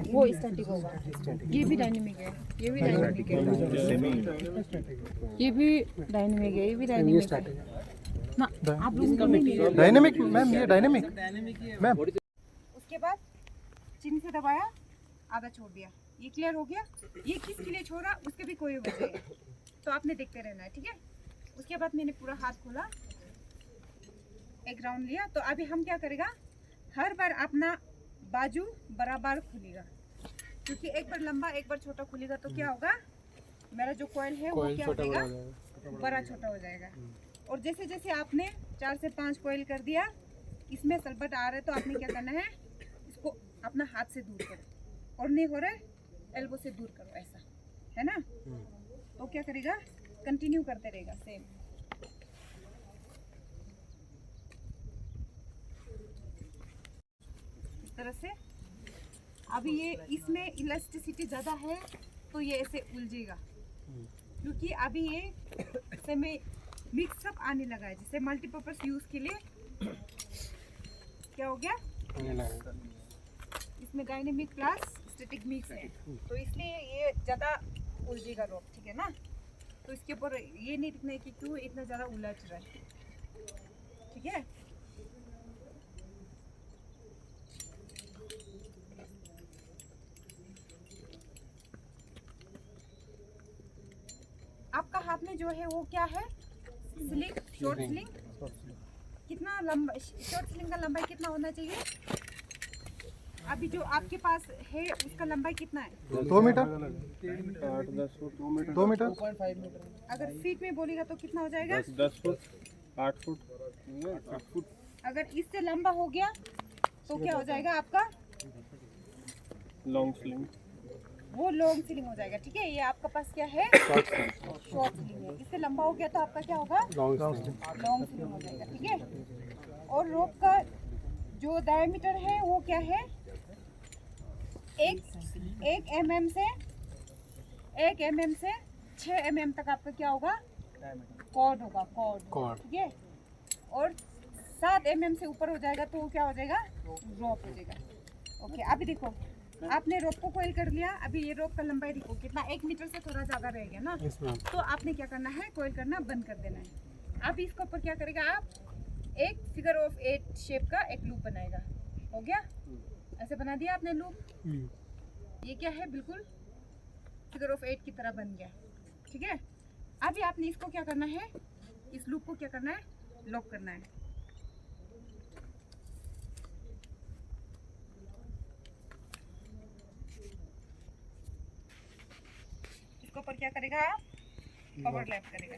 वो स्टैटिक होगा। ये भी डायनेमिक है, ये भी डायनेमिक है, ये भी डायनेमिक है, ये भी डायनेमिक है ना। आप लोग डायनेमिक मैम, ये डायनेमिक मैम। उसके बाद चिन्ह से दबाया, आधा छोड़ दिया, ये क्लियर हो गया। ये किसके लिए छोड़ा उसके भी कोई वजह है, तो आपने देखते रहना है, ठीक है। उसके बाद मैंने पूरा हाथ खोला, एक राउंड लिया। तो अभी हम क्या करेगा, हर बार अपना बाजू बराबर खुलेगा, क्योंकि एक बार लंबा एक बार छोटा खुलेगा तो क्या होगा, मेरा जो कॉइल है वो क्या हो जाएगा, बड़ा छोटा हो जाएगा। और जैसे जैसे आपने 4 से 5 कॉइल कर दिया, इसमें सलबट आ रहा है तो आपने क्या करना है, इसको अपना हाथ से दूर करो, और नहीं हो रहा है एल्बो से दूर करो, ऐसा है ना। तो क्या करेगा, कंटिन्यू करते रहेगा सेम। तरह से अभी ये इसमें इलास्टिसिटी ज़्यादा है तो ये ऐसे उलझेगा, क्योंकि अभी ये सेमी मिक्सअप आने लगा है। जैसे मल्टीपर्पज़ यूज़ के लिए क्या हो गया, इसमें डायनेमिक प्लस स्टैटिक मिक्स है, तो इसलिए ये ज़्यादा उलझेगा रोप, ठीक है ना। तो इसके ऊपर ये नहीं दिखना है कि क्यों इतना ज़्यादा उलझ रहा है, ठीक है। आपका हाथ में जो है वो क्या है, स्लिंग, शॉर्ट स्लिंग। कितना लंबा शॉर्ट स्लिंग का लंबाई कितना होना चाहिए, अभी जो आपके पास है उसका लंबाई कितना है, 2 मीटर, 8-10 फुट, 2 मीटर। अगर फीट में बोलेगा तो कितना हो जाएगा, 10 फुट। 8 फुट अगर इससे लंबा हो गया तो क्या हो जाएगा आपका? Long sling. वो लॉन्ग स्लिंग हो जाएगा। ठीक है, ये आपका पास क्या है? शॉर्ट स्लिंग है। इससे लंबा हो गया तो आपका क्या होगा? लॉन्ग स्लिंग हो जाएगा। ठीक है, और रोप का जो डायमीटर है वो क्या है? एक mm से 6 mm तक आपका क्या होगा? कॉर्ड होगा, कॉर्ड। ठीक है, और 7 mm से ऊपर हो जाएगा तो वो क्या हो जाएगा? रोप हो जाएगा। ओके, अभी देखो आपने रोप को कोयल कर लिया। अभी ये रोप का लंबाई देखो कितना, 1 मीटर से थोड़ा ज़्यादा रह गया ना। तो आपने क्या करना है? कोयल करना बंद कर देना है। अब इसके ऊपर क्या करेगा? आप एक फिगर ऑफ 8 शेप का एक लूप बनाएगा। हो गया? ऐसे बना दिया आपने लूप। ये क्या है? बिल्कुल फिगर ऑफ 8 की तरह बन गया। ठीक है, अभी आपने इसको क्या करना है? इस लूप को क्या करना है? लॉक करना है। इसके ऊपर क्या करेगा? आप ओवरलैप करेगा।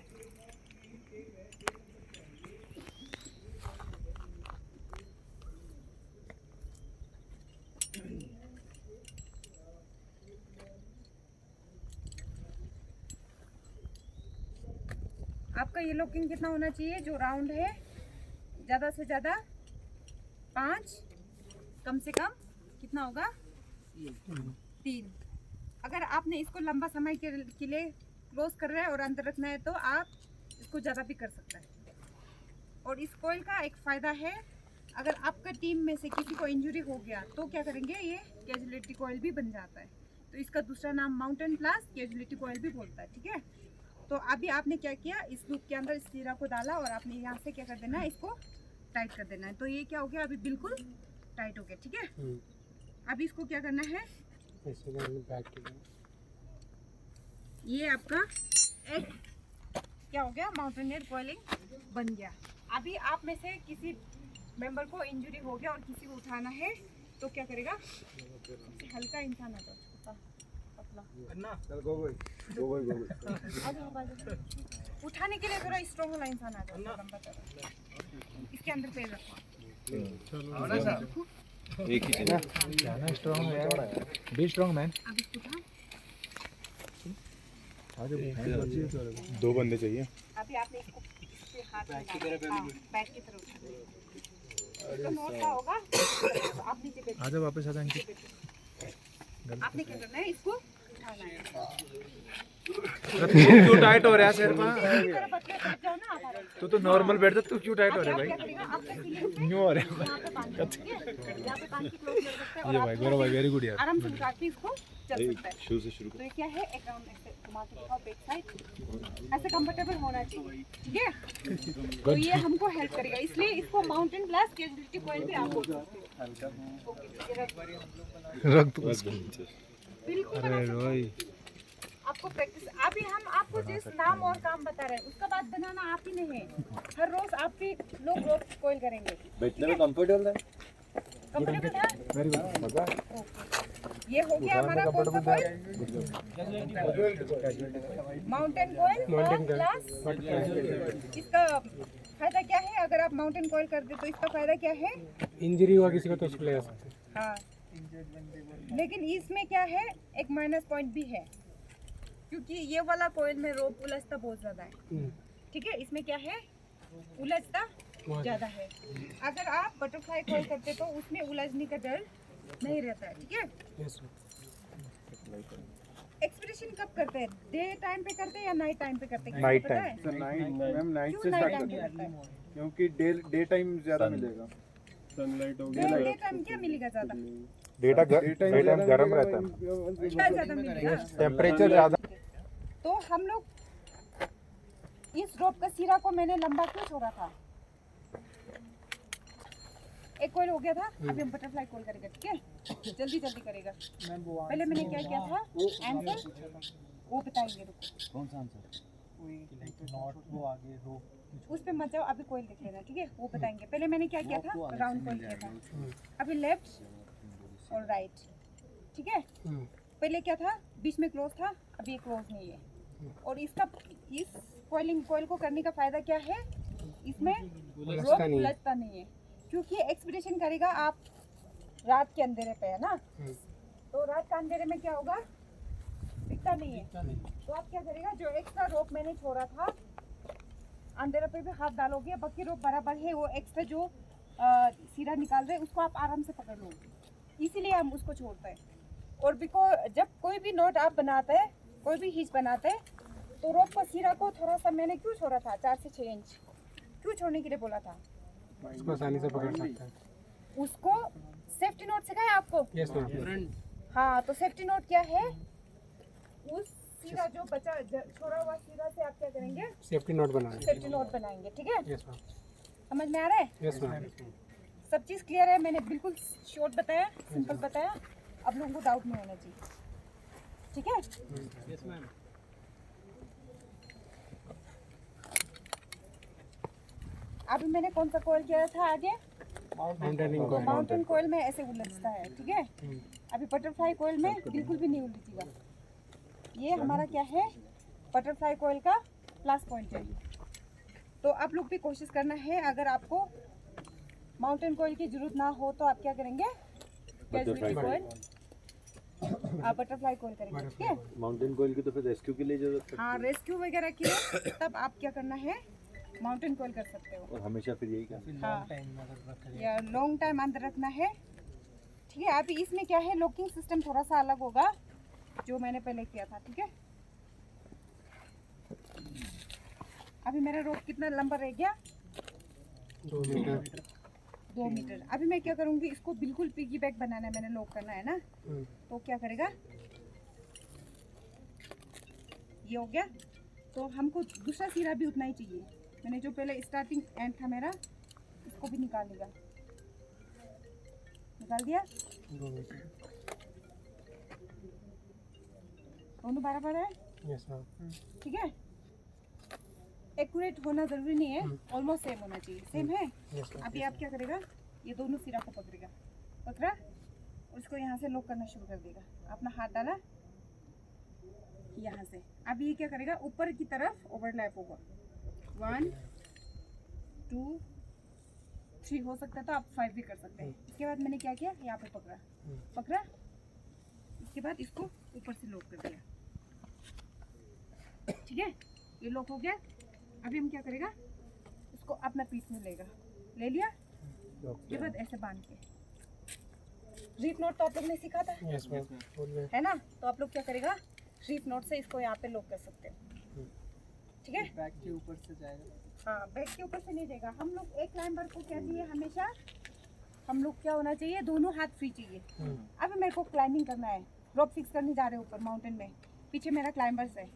आपका ये लॉकिंग कितना होना चाहिए? जो राउंड है ज़्यादा से ज़्यादा 5, कम से कम कितना होगा? 3। अगर आपने इसको लंबा समय के लिए क्लोज कर रहे हैं और अंदर रखना है तो आप इसको ज़्यादा भी कर सकते हैं। और इस कॉइल का एक फ़ायदा है, अगर आपका टीम में से किसी को इंजरी हो गया तो क्या करेंगे? ये कैजुअलिटी कॉइल भी बन जाता है। तो इसका दूसरा नाम माउंटेन प्लस कैजुअलिटी कॉइल भी बोलता है। ठीक है, तो अभी आपने क्या किया? इस लूप के अंदर इस सिरा को डाला और आपने यहाँ से क्या कर देना है? इसको टाइट कर देना है। तो ये क्या हो गया? अभी बिल्कुल टाइट हो गया। ठीक है, अभी इसको क्या करना है? ये आपका एक क्या हो गया? माउंटेनियर कॉइलिंग बन गया। अभी आप में से किसी मेंबर को इंजरी हो गया और किसी को उठाना है तो क्या करेगा? हल्का इंसान आ जाओ, पतला उठाने के लिए थोड़ा स्ट्रॉन्ग वाला इंसान आ जाओ, लंबा चौड़ा। इसके अंदर पैर रखो। एक ही चीज स्ट्रॉन्ग है, बी स्ट्रॉन्ग मैन। अब इसको उठा। दो बंदे चाहिए। अभी आपने इसको इसके हाथ में बैक की तरफ उठाना है। तो नोट क्या होगा? आप नीचे बैठ आजा वापस आजा इनकी। आपने क्या करना है? इसको उठाना है। क्यों टाइट हो रहा है सर पा? इस तरह बटले बैठ जाओ ना आप आराम से। तो नॉर्मल बैठ जा, तू क्यों टाइट हो रहा है क्या भाई? करेगा? आपका सीलिंग पे न्यू हो रहा है यहाँ पे बांध दो, ठीक है? यहाँ पे बांध के क्लोज कर सकते हैं और ये आप भाई गौरव भाई वेरी गुड यार। आराम से उठा के इसको चल सकता है। शुरू से शुरू तो ये क्या है? एक राउंड ऐसे घुमा के दिखाओ बैक साइड। ऐसे कंफर्टेबल होना चाहिए। ठीक है, तो ये हमको हेल्प करेगा, इसलिए इसको माउंटेन प्लस कैजुअलिटी कॉइल भी आप बोल सकते हो। ओके, ये रख तू बिल्कुल अरे बना सकते हो। भाई आपको प्रैक्टिस। अभी हम आपको जिस नाम और काम बता रहे हैं उसका बात बनाना आप ही ने है। हर रोज आप भी लोग रोप कॉइल करेंगे। बैठने में कंफर्टेबल है। कंफर्टेबल है? वेरी गुड मजा। ये हो गया हमारा कौन सा कॉइल? Mountain coil plus. इसका फायदा क्या है? अगर आप माउंटेन कॉइल कर दे तो इसका फायदा क्या है? इंजरी हुआ किसी का तो उसको ले जा सकते हैं। हाँ, लेकिन इसमें क्या है? एक माइनस पॉइंट भी है, क्योंकि ये वाला कॉइल में रोप उलझता बहुत ज़्यादा है। ठीक है, इसमें क्या है? उलझता ज़्यादा है। अगर आप बटरफ्लाई कॉइल करते तो उसमें उलझने का डर नहीं रहता है। ठीक है, एक्सपीडिशन कब करते हैं? डे टाइम पे करते हैं या नाइट टाइम पे करते हैं? Night time. मैम नाइट क्यों से नाइट स्टार्ट टाइम पे करता है? क्योंकि डे टाइम ज़्यादा मिलेगा। सनलाइट हो डे टाइम क्या मिलेगा ज़्यादा? डेटा गर्म रहता है, क्या ज़्यादा मिलेगा? टेम्परेचर ज़्यादा। तो हम लोग इस रोप का सिरा को मैंने लंबा क्यों छोड़ा था? एक कॉइल हो गया था, अभी हम बटरफ्लाई कॉइल करेंगे। ठीक है, जल्दी जल्दी करेगा। पहले मैंने क्या किया था? आंसर वो बताएंगे, रुको। कौन सा आंसर? नॉट वो आगे रो उस पे मत जाओ, अभी कॉइल देख लेना। ठीक है, वो बताएंगे। पहले मैंने क्या किया था? राउंड कॉइल किया था। अभी लेफ्ट और राइट। ठीक है, पहले क्या था? बीच में क्लोज था, अभी ये क्लोज नहीं है। और इसका इस कॉइल को करने का फायदा क्या है? इसमें रोप उलझता नहीं है, क्योंकि एक्सपीडिशन करेगा आप रात के अंधेरे पे, है ना। तो रात का अंधेरे में क्या होगा, दिखता नहीं है। तो आप क्या करेगा, जो एक्स्ट्रा रोप मैंने छोड़ा था अंधेरे पे भी हाथ डालोगे, बाकी रोप बराबर है, वो एक्स्ट्रा जो सीधा निकाल रहे उसको आप आराम से पकड़ लोगे, इसीलिए हम उसको छोड़ते हैं। और जब कोई भी नोट आप बनाते हैं, कोई भी हिच बनाते हैं, तो रोप को सीरा को थोड़ा सा मैंने क्यों छोड़ा था, 4 से 6 इंच क्यों छोड़ने के लिए बोला था, उसको आसानी से पकड़ सकता है। उसको सेफ्टी नोट सिखाया आपको। Yes ma'am. हाँ, तो सेफ्टी नोट क्या है, उस सीरा जो बचा छोड़ा हुआ सीरा से आप क्या करेंगे, सेफ्टी नोट बनाएंगे। सेफ्टी नोट बनाएंगे, ठीक है। Yes ma'am. समझ में आ रहा है? Yes ma'am. सब चीज़ क्लियर है, मैंने बिल्कुल शॉर्ट बताया, सिंपल बताया, अब लोगों को डाउट नहीं होना चाहिए, ठीक है। Yes ma'am. अभी मैंने कौन सा कॉइल किया था आगे, माउंटेन कॉइल में ऐसे उलझता है, ठीक है। अभी बटरफ्लाई कॉइल में बिल्कुल भी नहीं उलझेगा। ये हमारा क्या है, बटरफ्लाई कॉइल का प्लस पॉइंट है। तो आप लोग भी कोशिश करना है, अगर आपको माउंटेन कॉइल की जरूरत ना हो तो आप क्या करेंगे, बटरफ्लाई कॉइल करेंगे, ठीक है। माउंटेन कॉइल की तो फिर रेस्क्यू के लिए जरूरत है। हाँ, रेस्क्यू वगैरह के लिए तब आप क्या करना है, माउंटेन कॉइल कर सकते हो। और हमेशा फिर यही का हाँ, या लॉन्ग टाइम अंदर रखना है, ठीक है। अभी इसमें क्या है, लॉकिंग सिस्टम थोड़ा सा अलग होगा जो मैंने पहले किया था, ठीक है। अभी मेरा रोप कितना लंबा रह गया, 2 मीटर। 2 मीटर। अभी मैं क्या करूँगी, इसको बिल्कुल पिगी बैक बनाना है, मैंने लॉक करना है ना। तो क्या करेगा, ये हो गया। तो हमको दूसरा सिरा भी उतना ही चाहिए, मैंने जो पहले स्टार्टिंग एंड था मेरा, इसको भी निकाल लिया, निकाल दिया। 2 मीटर। दोनों बराबर है, यस मैम। ठीक है। एक्यूरेट होना जरूरी नहीं है, ऑलमोस्ट सेम होना चाहिए, सेम है। अभी आप क्या करेगा, ये दोनों सिरा को पकड़ेगा, पकड़ा, उसको यहाँ से लॉक करना शुरू कर देगा। अपना हाथ डाला यहाँ से, अब ये क्या करेगा, ऊपर की तरफ ओवरलैप होगा। 1 2 3 हो सकता है, तो आप 5 भी कर सकते हैं। इसके बाद मैंने क्या किया, यहाँ पे पकड़ा, इसके बाद इसको ऊपर से लॉक कर दिया, ठीक है। ये लॉक हो गया। अभी हम क्या करेगा, इसको अपना पीस में ले लिया, इसके बाद ऐसे बांध के, रीफ नॉट तो आप लोग ने सीखा था, यस मैम, है ना। तो आप लोग क्या करेगा, रीफ नॉट से इसको यहाँ पे लॉक कर सकते हैं, ठीक है। बैक के ऊपर से जाएगा। हाँ, बैक के ऊपर से नहीं जाएगा। हम लोग एक क्लाइंबर को क्या चाहिए, हमेशा हम लोग क्या होना चाहिए, दोनों हाथ फ्री चाहिए। अभी मेरे को क्लाइंबिंग करना है, रोप फिक्स करने जा रहे हैं ऊपर माउंटेन में, पीछे मेरा क्लाइंबर्स है,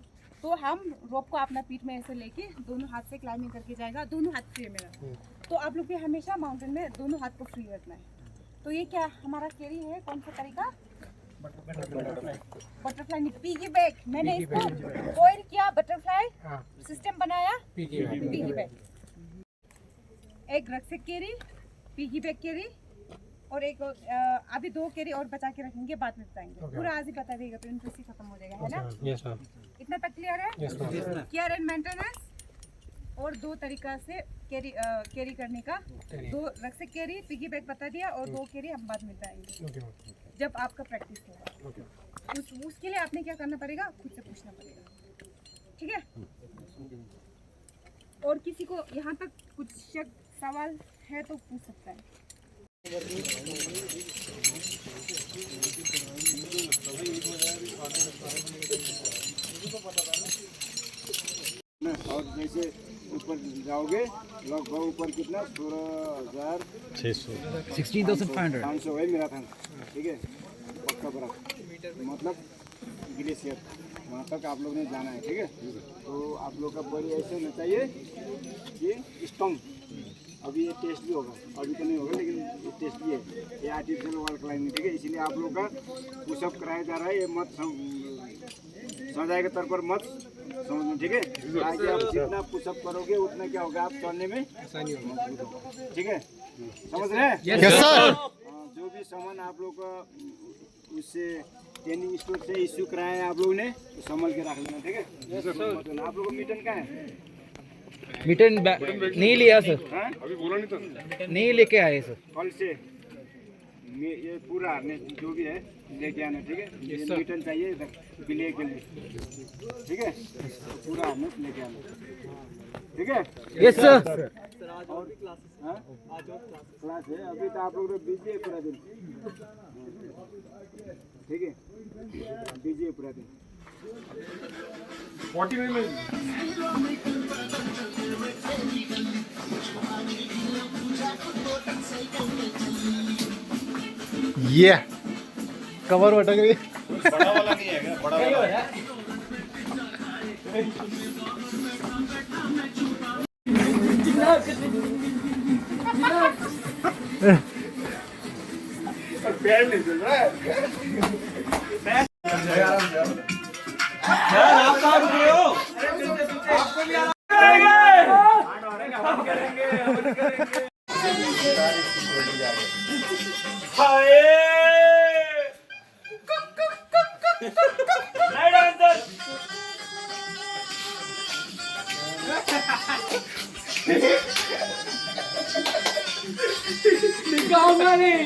तो हम रोप को अपना पीठ में ऐसे लेके दोनों हाथ से क्लाइंबिंग करके जाएगा, दोनों हाथ फ्री है मेरा। तो आप लोग भी हमेशा माउंटेन में दोनों हाथ को फ्री रखना है। तो ये क्या हमारा कैरी है, कौन सा तरीका, बटरफ्लाई नहीं, पिगी बैक। मैंने इसको कॉइल किया, बटरफ्लाई सिस्टम बनाया, पिगी बैक। एक रक्सक कैरी, पिगी बैक कैरी, और एक अभी 2 कैरी और बचा के रखेंगे, बाद में बताएंगे। पूरा आज ही बता देगा तो इंटरेस्ट ही खत्म हो जाएगा, है ना। Yes ma'am. इतना तक क्लियर है। केयर एंड मेंटेनेंस और 2 तरीका से कैरी करने का, 2 रक्सक कैरी, पिगी बैक बता दिया, और 2 कैरी हम बाद में बताएंगे जब आपका प्रैक्टिस होगा। उसके लिए आपने क्या करना पड़ेगा, खुद से पूछना पड़ेगा, ठीक है। और किसी को यहाँ तक कुछ शक सवाल है तो पूछ सकता है। और जैसे ऊपर जाओगे, लगभग ऊपर कितना 16,600 16,500 है मेरा था, ठीक है। पक्का बर्फ मतलब ग्लेशियर, वहाँ तक आप लोग ने जाना है, ठीक है। तो आप लोग का बॉडी ऐसे होना चाहिए कि स्ट्रॉन्ग। अभी ये टेस्ट भी होगा, अभी तो नहीं होगा लेकिन ये टेस्ट भी है, ये आर्टिफिशियल वॉल क्लाइंबिंग, ठीक है। इसीलिए आप लोग का पुशअप कराया जा रहा है, ये मत समझाए के तौर पर मत समझना, ठीक है। ताकि आप जितना पुशअप करोगे उतना क्या होगा, आप चढ़ने में आसानी होगी, ठीक है। समझ रहे हैं? Yes sir. जो भी सामान आप लोग का उससे ट्रेनिंग स्टोर से इश्यू कराया है आप लोगों ने, तो संभल के रख लेना, ठीक है। आप लोगों को मीटन का है मिटन नहीं लिया सर, नहीं लेके आए सर। कल से ये पूरा जो भी है लेके आना, ठीक है। ये मिटन चाहिए इधर बिलिए के लिए, ठीक है। पूरा हार्नेस लेके आना, ठीक है। Yes sir. हाँ? क्लास है अभी तो आप लोग तो बिजी है पूरा दिन, ठीक है। बिजी है पूरा दिन। ये कवर हटा के बड़ा वाला नहीं है क्या? बड़ा वाला पैर नहीं चल रहा है यार। आप कहाँ रुक रहे हो? आपको भी आना करेंगे। हाय नहीं डांसर दिखाऊंगा नहीं।